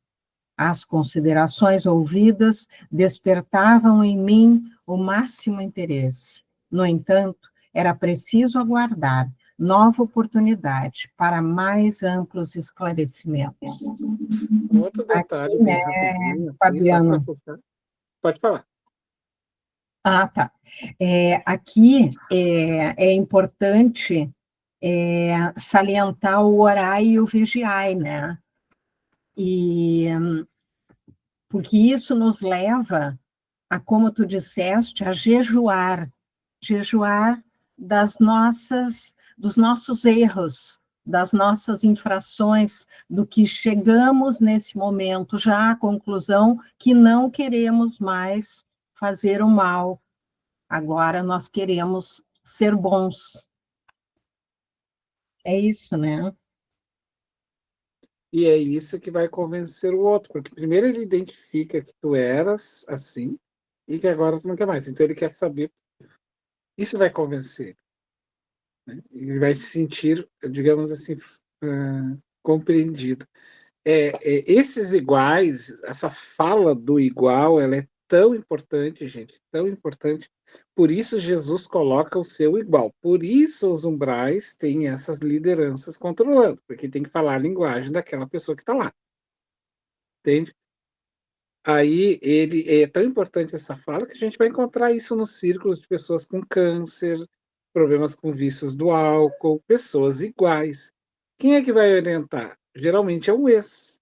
As considerações ouvidas despertavam em mim o máximo interesse. No entanto, era preciso aguardar nova oportunidade para mais amplos esclarecimentos. Outro detalhe, aqui, bem rapidinho, Fabiano. Pode falar. Ah, tá. Aqui é importante salientar o orai e o vigiai, né? Porque isso nos leva a, como tu disseste, a jejuar dos nossos erros, das nossas infrações, do que chegamos nesse momento já à conclusão que não queremos mais fazer o mal. Agora nós queremos ser bons. É isso, né? E é isso que vai convencer o outro, porque primeiro ele identifica que tu eras assim e que agora tu não quer mais. Então ele quer saber. Isso vai convencer, né? Ele vai se sentir, digamos assim, compreendido. Esses iguais, essa fala do igual, ela é tão importante, gente, tão importante. Por isso Jesus coloca o seu igual. Por isso os umbrais têm essas lideranças controlando, porque tem que falar a linguagem daquela pessoa que está lá. Entende? Aí é tão importante essa fala que a gente vai encontrar isso nos círculos de pessoas com câncer, problemas com vícios do álcool, pessoas iguais. Quem é que vai orientar? Geralmente é um ex.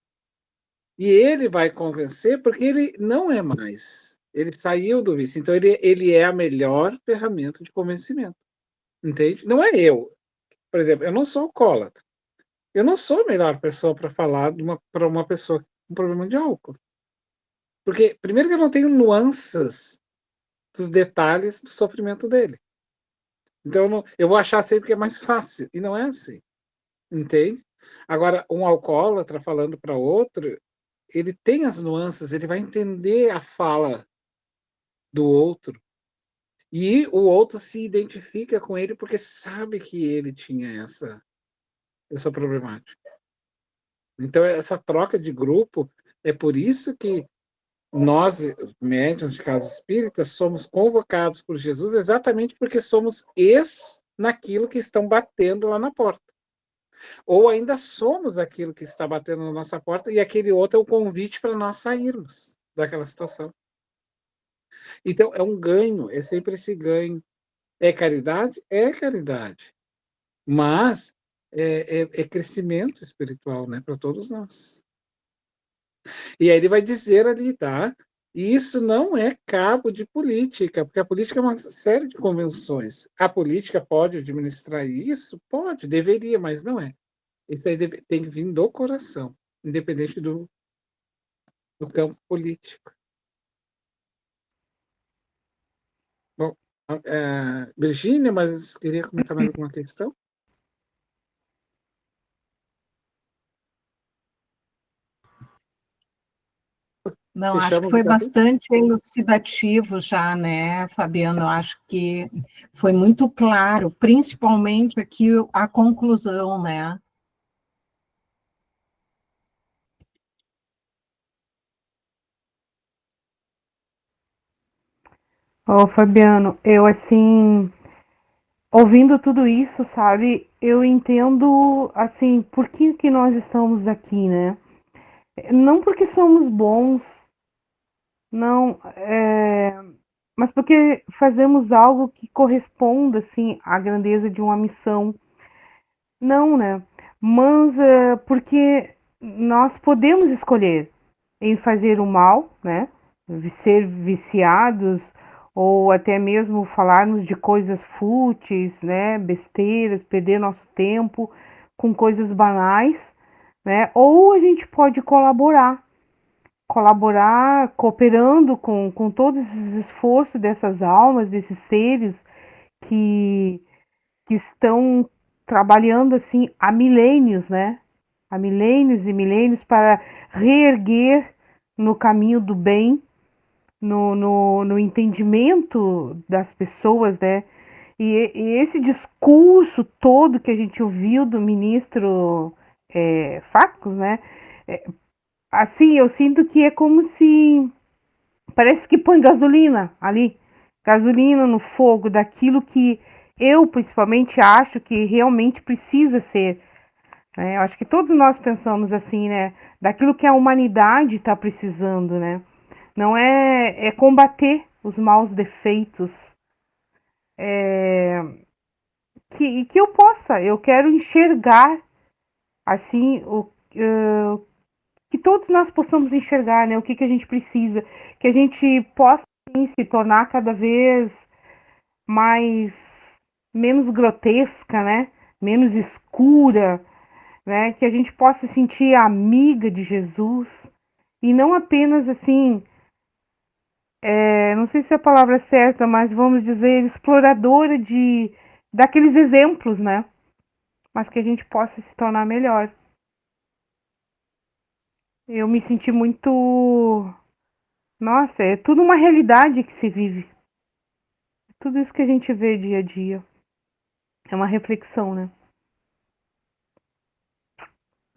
E ele vai convencer porque ele não é mais. Ele saiu do vício. Então, ele é a melhor ferramenta de convencimento. Entende? Não é eu. Por exemplo, eu não sou alcoólatra. Eu não sou a melhor pessoa para falar para uma pessoa com problema de álcool. Porque, primeiro, que eu não tenho nuances dos detalhes do sofrimento dele. Então, eu vou achar sempre que é mais fácil. E não é assim. Entende? Agora, um alcoólatra falando para outro, ele tem as nuances, ele vai entender a fala do outro. E o outro se identifica com ele porque sabe que ele tinha essa problemática. Então, essa troca de grupo, é por isso que nós, médiuns de casa espírita, somos convocados por Jesus exatamente porque somos naquilo que estão batendo lá na porta. Ou ainda somos aquilo que está batendo na nossa porta e aquele outro é o convite para nós sairmos daquela situação. Então, é um ganho, é sempre esse ganho. É caridade? É caridade. Mas é crescimento espiritual, né, para todos nós. E aí ele vai dizer ali, tá? E isso não é cabo de política, porque a política é uma série de convenções. A política pode administrar isso? Pode, deveria, mas não é. Isso aí tem que vir do coração, independente do campo político. Bom, Virgínia, mas queria comentar mais alguma questão? Não, acho que Fechamos foi o capítulo? bastante elucidativo já, né, Fabiano? Eu acho que foi muito claro, principalmente aqui a conclusão, né? Ô, Fabiano, eu assim, ouvindo tudo isso, sabe, eu entendo, assim, por que nós estamos aqui, né? Não porque somos bons, não, mas porque fazemos algo que corresponda, assim, à grandeza de uma missão. Não, né? Mas porque nós podemos escolher em fazer o mal, né? Ser viciados ou até mesmo falarmos de coisas fúteis, né? Besteiras, perder nosso tempo com coisas banais, né? Ou a gente pode colaborar cooperando com todos esses esforços dessas almas, desses seres que estão trabalhando assim há milênios, né? Há milênios e milênios para reerguer no caminho do bem, no entendimento das pessoas, né? E esse discurso todo que a gente ouviu do ministro Facos, né? Assim, eu sinto que é como se parece que põe gasolina ali, gasolina no fogo daquilo que eu principalmente acho que realmente precisa ser, né? Eu acho que todos nós pensamos assim, né? Daquilo que a humanidade está precisando, né? Não é combater os maus defeitos, que eu quero enxergar assim que todos nós possamos enxergar, né? O que a gente precisa, que a gente possa sim, se tornar cada vez menos grotesca, né? Menos escura, né? Que a gente possa se sentir amiga de Jesus e não apenas assim, não sei se a palavra é certa, mas vamos dizer exploradora daqueles exemplos, né? Mas que a gente possa se tornar melhor. Eu me senti muito, nossa, é tudo uma realidade que se vive. Tudo isso que a gente vê dia a dia. É uma reflexão, né?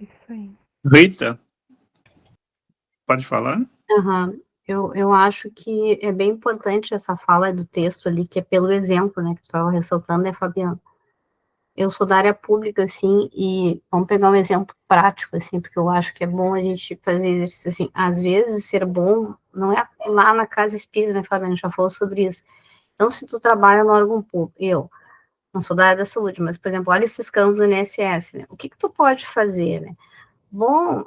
Isso aí. Rita, pode falar? Uhum. Eu acho que é bem importante essa fala do texto ali, que é pelo exemplo, né, que tu estava ressaltando, né, Fabiano? Eu sou da área pública, assim, e vamos pegar um exemplo prático, assim, porque eu acho que é bom a gente fazer exercício, assim, às vezes ser bom não é lá na casa espírita, né, Fabiano, a gente já falou sobre isso. Então, se tu trabalha no órgão público, eu não sou da área da saúde, mas, por exemplo, olha esses campos do INSS, né, o que tu pode fazer, né? Bom,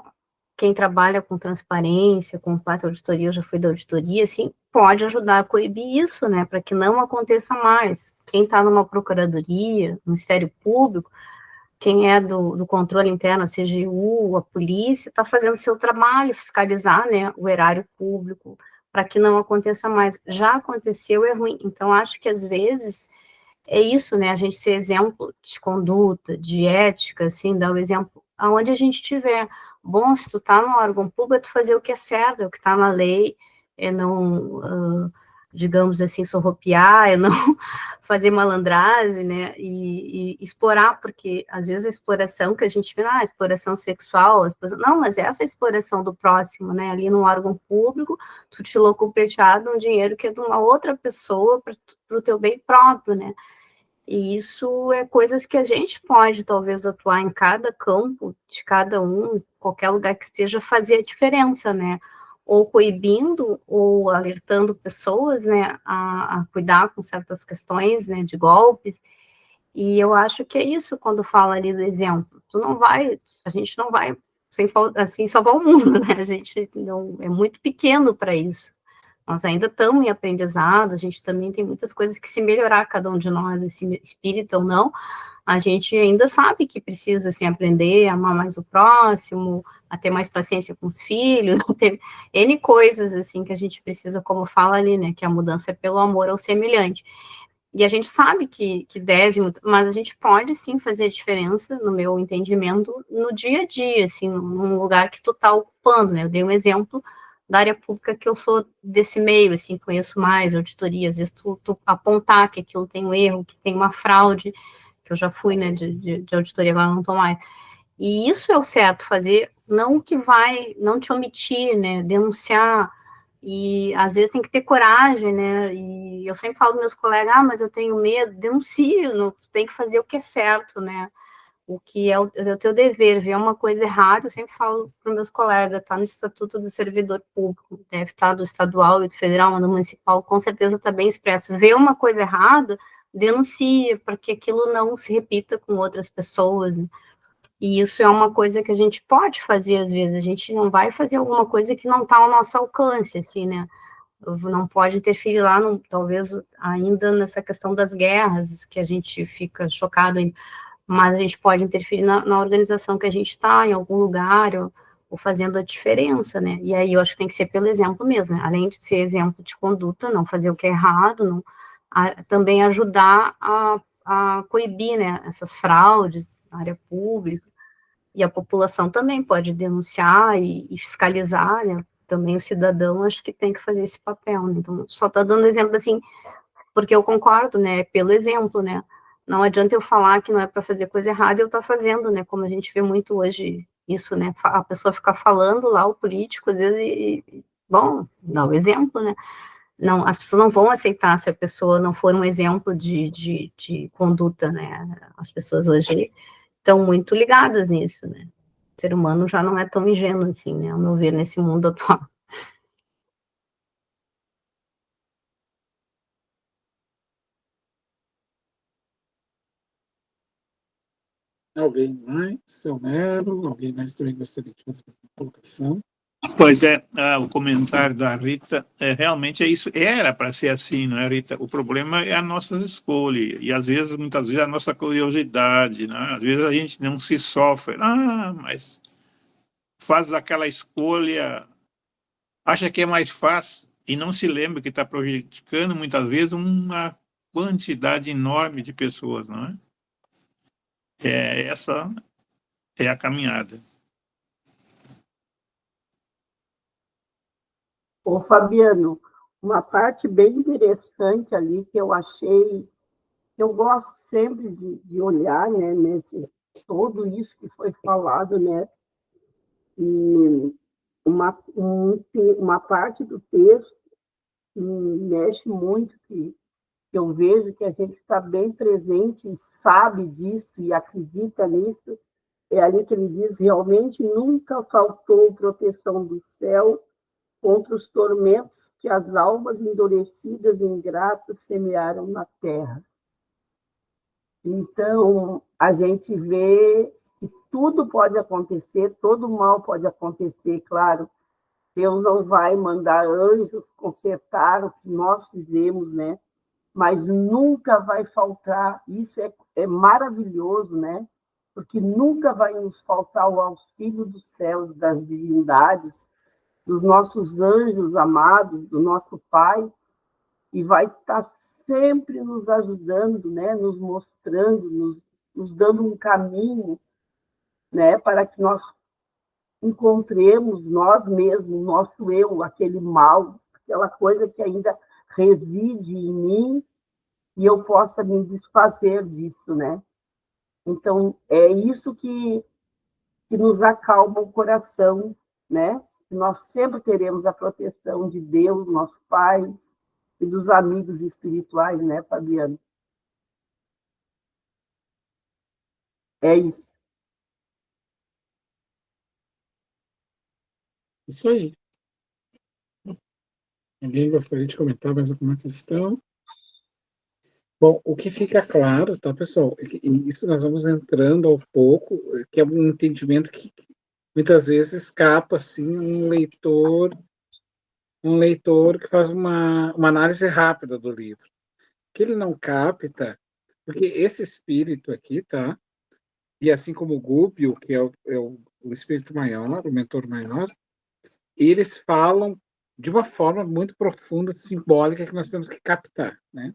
quem trabalha com transparência, com parte auditoria, eu já fui da auditoria, assim, pode ajudar a coibir isso, né, para que não aconteça mais. Quem está numa procuradoria, no Ministério Público, quem é do controle interno, a CGU, a polícia, está fazendo seu trabalho, fiscalizar, né, o erário público, para que não aconteça mais. Já aconteceu, é ruim. Então, acho que, às vezes, é isso, né, a gente ser exemplo de conduta, de ética, assim, dar o exemplo aonde a gente estiver. Bom, se tu tá no órgão público, é tu fazer o que é certo, é o que está na lei, é não, digamos assim, sorropiar, é não fazer malandragem, né, e explorar, porque às vezes a exploração que a gente vê, exploração sexual, não, mas essa exploração do próximo, né, ali no órgão público, tu te locupleteado um dinheiro que é de uma outra pessoa para o teu bem próprio, né, e isso é coisas que a gente pode, talvez, atuar em cada campo, de cada um, qualquer lugar que esteja, fazer a diferença, né? Ou coibindo, ou alertando pessoas, né, a cuidar com certas questões, né, de golpes. E eu acho que é isso, quando fala ali do exemplo. A gente não vai, assim, salvar o mundo, né? A gente não, é muito pequeno para isso. Nós ainda estamos em aprendizado, a gente também tem muitas coisas que se melhorar, cada um de nós, esse espírito ou não, a gente ainda sabe que precisa, assim, aprender a amar mais o próximo, a ter mais paciência com os filhos, a ter N coisas, assim, que a gente precisa, como fala ali, né, que a mudança é pelo amor ao semelhante. E a gente sabe que deve, mas a gente pode, sim, fazer a diferença, no meu entendimento, no dia a dia, assim, num lugar que tu está ocupando, né, eu dei um exemplo da área pública, que eu sou desse meio, assim, conheço mais auditoria, às vezes tu apontar que aquilo tem um erro, que tem uma fraude, que eu já fui, né, de auditoria, agora não estou mais. E isso é o certo, fazer, não que vai, não te omitir, né, denunciar, e às vezes tem que ter coragem, né, e eu sempre falo para meus colegas, mas eu tenho medo, denuncia, não, tu tem que fazer o que é certo, né, o que é o teu dever, ver uma coisa errada, eu sempre falo para os meus colegas, está no Estatuto do Servidor Público, deve estar do estadual e do federal, mas no municipal, com certeza está bem expresso, ver uma coisa errada, denuncia, para que aquilo não se repita com outras pessoas, né? E isso é uma coisa que a gente pode fazer, às vezes, a gente não vai fazer alguma coisa que não está ao nosso alcance, assim, né, não pode interferir lá, talvez, ainda nessa questão das guerras, que a gente fica chocado ainda, mas a gente pode interferir na organização que a gente está, em algum lugar, ou fazendo a diferença, né? E aí eu acho que tem que ser pelo exemplo mesmo, né? Além de ser exemplo de conduta, não fazer o que é errado, também ajudar a coibir, né, essas fraudes na área pública, e a população também pode denunciar e fiscalizar, né? Também o cidadão, acho que tem que fazer esse papel, né? Então, só estou dando exemplo assim, porque eu concordo, né, pelo exemplo, né, não adianta eu falar que não é para fazer coisa errada e eu estou fazendo, né, como a gente vê muito hoje isso, né, a pessoa ficar falando lá, o político, às vezes, bom, dá o exemplo, né, não, as pessoas não vão aceitar se a pessoa não for um exemplo de conduta, né, as pessoas hoje estão muito ligadas nisso, né, o ser humano já não é tão ingênuo assim, né, ao meu ver, nesse mundo atual. Alguém mais? Seu Nero? Alguém mais também gostaria de fazer uma colocação? Pois é, o comentário da Rita, realmente é isso, era para ser assim, não é, Rita? O problema é as nossas escolhas, e às vezes, muitas vezes, a nossa curiosidade, né? Às vezes a gente não se sofre, mas faz aquela escolha, acha que é mais fácil, e não se lembra que está prejudicando, muitas vezes, uma quantidade enorme de pessoas, não é? Essa é a caminhada. Ô, Fabiano, uma parte bem interessante ali que eu achei, que eu gosto sempre de olhar, né, nesse tudo isso que foi falado, né, e uma parte do texto que mexe muito, que eu vejo que a gente está bem presente e sabe disso e acredita nisso, é ali que ele diz, realmente nunca faltou proteção do céu contra os tormentos que as almas endurecidas e ingratas semearam na terra. Então, a gente vê que tudo pode acontecer, todo mal pode acontecer, claro. Deus não vai mandar anjos consertar o que nós fizemos, né? Mas nunca vai faltar, isso é maravilhoso, né? Porque nunca vai nos faltar o auxílio dos céus, das divindades, dos nossos anjos amados, do nosso Pai, e vai estar sempre nos ajudando, né? Nos mostrando, nos dando um caminho, né? Para que nós encontremos nós mesmos, nosso eu, aquele mal, aquela coisa que ainda reside em mim, e eu possa me desfazer disso, né? Então, é isso que nos acalma o coração, né? Nós sempre teremos a proteção de Deus, nosso Pai, e dos amigos espirituais, né, Fabiano? É isso. Isso aí. Alguém gostaria de comentar mais alguma questão? Bom, o que fica claro, tá, pessoal, é que isso nós vamos entrando ao pouco, que é um entendimento que muitas vezes escapa, assim, um leitor que faz uma análise rápida do livro. Que ele não capta, porque esse espírito aqui, tá? E assim como o Gúbio, que é o espírito maior, o mentor maior, eles falam de uma forma muito profunda, simbólica, que nós temos que captar, né?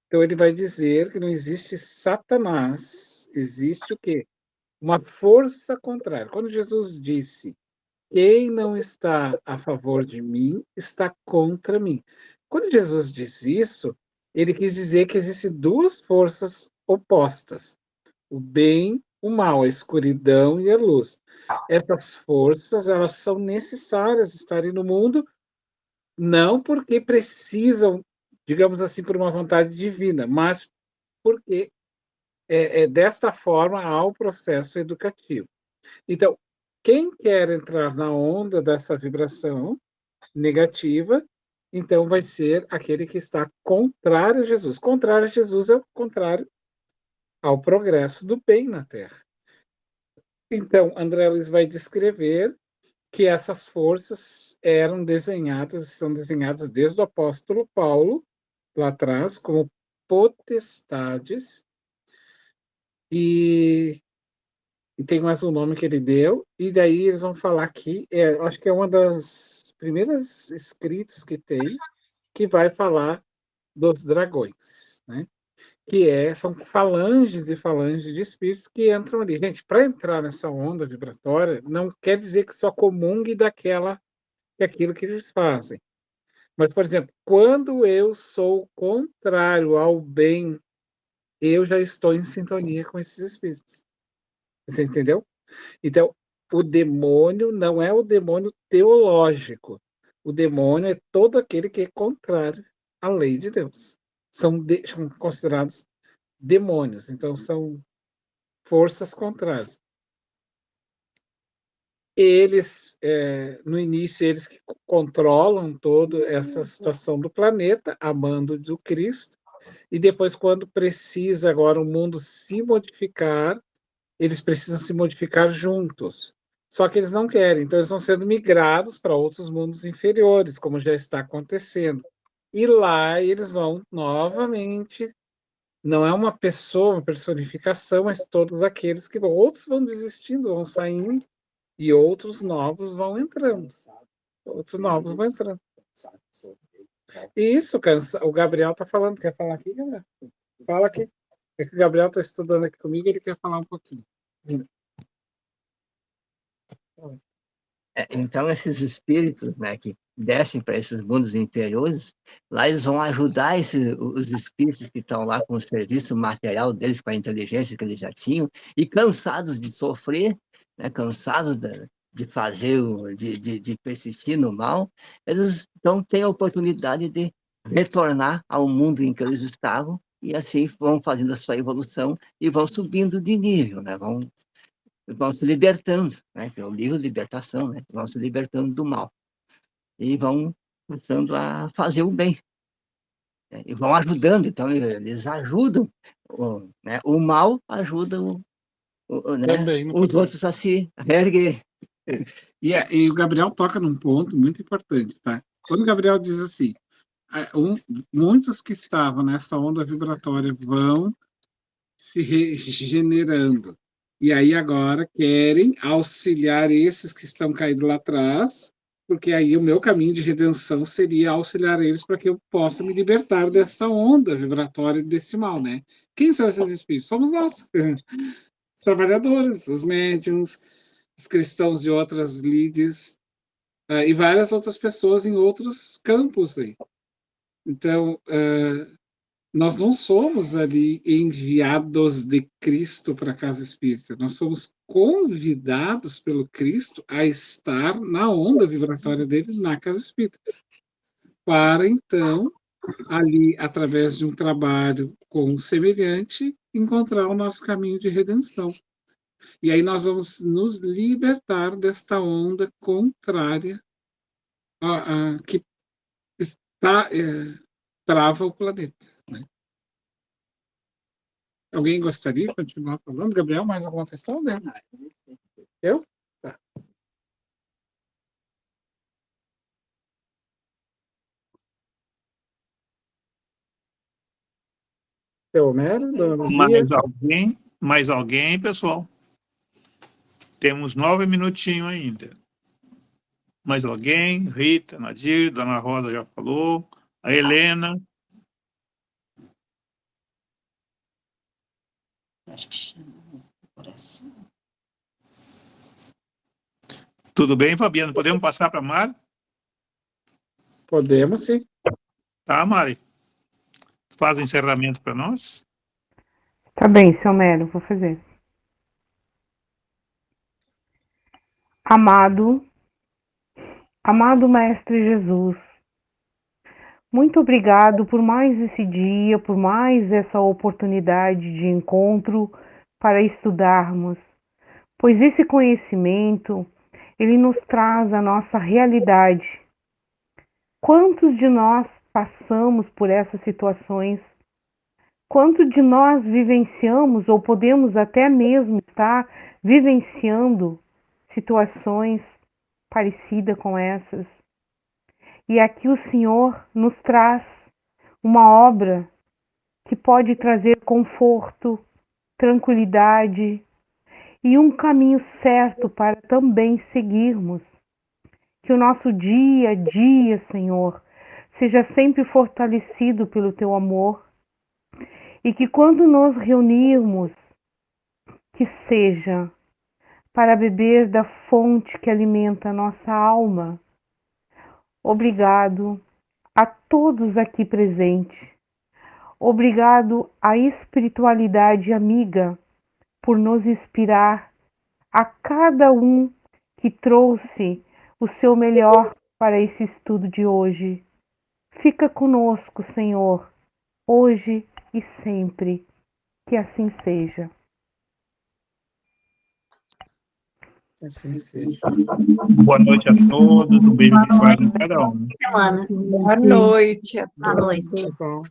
Então ele vai dizer que não existe Satanás, existe o quê? Uma força contrária. Quando Jesus disse, quem não está a favor de mim, está contra mim. Quando Jesus diz isso, ele quis dizer que existem duas forças opostas, o bem, o mal, a escuridão e a luz. Essas forças, elas são necessárias estarem no mundo, não porque precisam, digamos assim, por uma vontade divina, mas porque desta forma há o processo educativo. Então, quem quer entrar na onda dessa vibração negativa, então vai ser aquele que está contrário a Jesus. Contrário a Jesus é o contrário ao progresso do bem na Terra. Então, André Luiz vai descrever que essas forças são desenhadas desde o apóstolo Paulo, lá atrás, como potestades, e tem mais um nome que ele deu, e daí eles vão falar aqui, acho que é uma das primeiras escritos que tem, que vai falar dos dragões, né? São falanges e falanges de espíritos que entram ali. Gente, para entrar nessa onda vibratória, não quer dizer que só comungue daquilo que eles fazem. Mas, por exemplo, quando eu sou contrário ao bem, eu já estou em sintonia com esses espíritos. Você entendeu? Então, o demônio não é o demônio teológico. O demônio é todo aquele que é contrário à lei de Deus. São considerados demônios, então são forças contrárias. Eles, no início, eles que controlam toda essa situação do planeta, a mando do Cristo, e depois, quando precisa agora o mundo se modificar, eles precisam se modificar juntos. Só que eles não querem, então eles vão sendo migrados para outros mundos inferiores, como já está acontecendo. E lá eles vão novamente, não é uma pessoa, uma personificação, mas todos aqueles que vão. Outros vão desistindo, vão saindo, e outros novos vão entrando. Outros novos vão entrando. E isso, o Gabriel está falando, quer falar aqui, Gabriel? Fala aqui. É que o Gabriel está estudando aqui comigo, ele quer falar um pouquinho. Então, esses espíritos, né, que descem para esses mundos inferiores, lá eles vão ajudar os espíritos que estão lá com o serviço material deles, com a inteligência que eles já tinham, e cansados de sofrer, né, cansados de fazer, de persistir no mal, eles então têm a oportunidade de retornar ao mundo em que eles estavam, e assim vão fazendo a sua evolução e vão subindo de nível, né, vão se libertando, né? Que é o livro de libertação, né? Vão se libertando do mal e vão passando a fazer o bem, né? E vão ajudando, então eles ajudam, né? O mal ajuda né? Também não Os pode. outros a se reerguer. E o Gabriel toca num ponto muito importante, tá? Quando o Gabriel diz assim, muitos que estavam nessa onda vibratória vão se regenerando, e aí agora querem auxiliar esses que estão caídos lá atrás, porque aí o meu caminho de redenção seria auxiliar eles para que eu possa me libertar dessa onda vibratória desse mal, né? Quem são esses espíritos? Somos nós, os trabalhadores, os médiums, os cristãos de outras lides, e várias outras pessoas em outros campos aí. Então, nós não somos ali enviados de Cristo para a casa espírita, nós somos convidados pelo Cristo a estar na onda vibratória dele na casa espírita, para então, ali, através de um trabalho com um semelhante, encontrar o nosso caminho de redenção. E aí nós vamos nos libertar desta onda contrária que trava o planeta, né? Alguém gostaria de continuar falando? Gabriel, mais alguma questão? Eu? Tá. Seu Homero, dona Luzia? Mais alguém, pessoal? Temos 9 minutinhos ainda. Mais alguém? Rita, Nadir, Dona Rosa já falou. A Helena. Acho que chama o coração. Tudo bem, Fabiano? Podemos passar para a Mari? Podemos, sim. Tá, Mari. Faz o encerramento para nós. Tá bem, seu Melo, vou fazer. Amado Mestre Jesus, muito obrigado por mais esse dia, por mais essa oportunidade de encontro para estudarmos, pois esse conhecimento, ele nos traz a nossa realidade. Quantos de nós passamos por essas situações? Quanto de nós vivenciamos ou podemos até mesmo estar vivenciando situações parecidas com essas? E aqui o Senhor nos traz uma obra que pode trazer conforto, tranquilidade e um caminho certo para também seguirmos. Que o nosso dia a dia, Senhor, seja sempre fortalecido pelo Teu amor e que quando nos reunirmos, que seja para beber da fonte que alimenta a nossa alma. Obrigado a todos aqui presentes. Obrigado à espiritualidade amiga por nos inspirar, a cada um que trouxe o seu melhor para esse estudo de hoje. Fica conosco, Senhor, hoje e sempre. Que assim seja. Assim seja. Boa noite a todos. Um beijo de paz em cada um. Semana. Boa noite. Boa noite. Tá bom.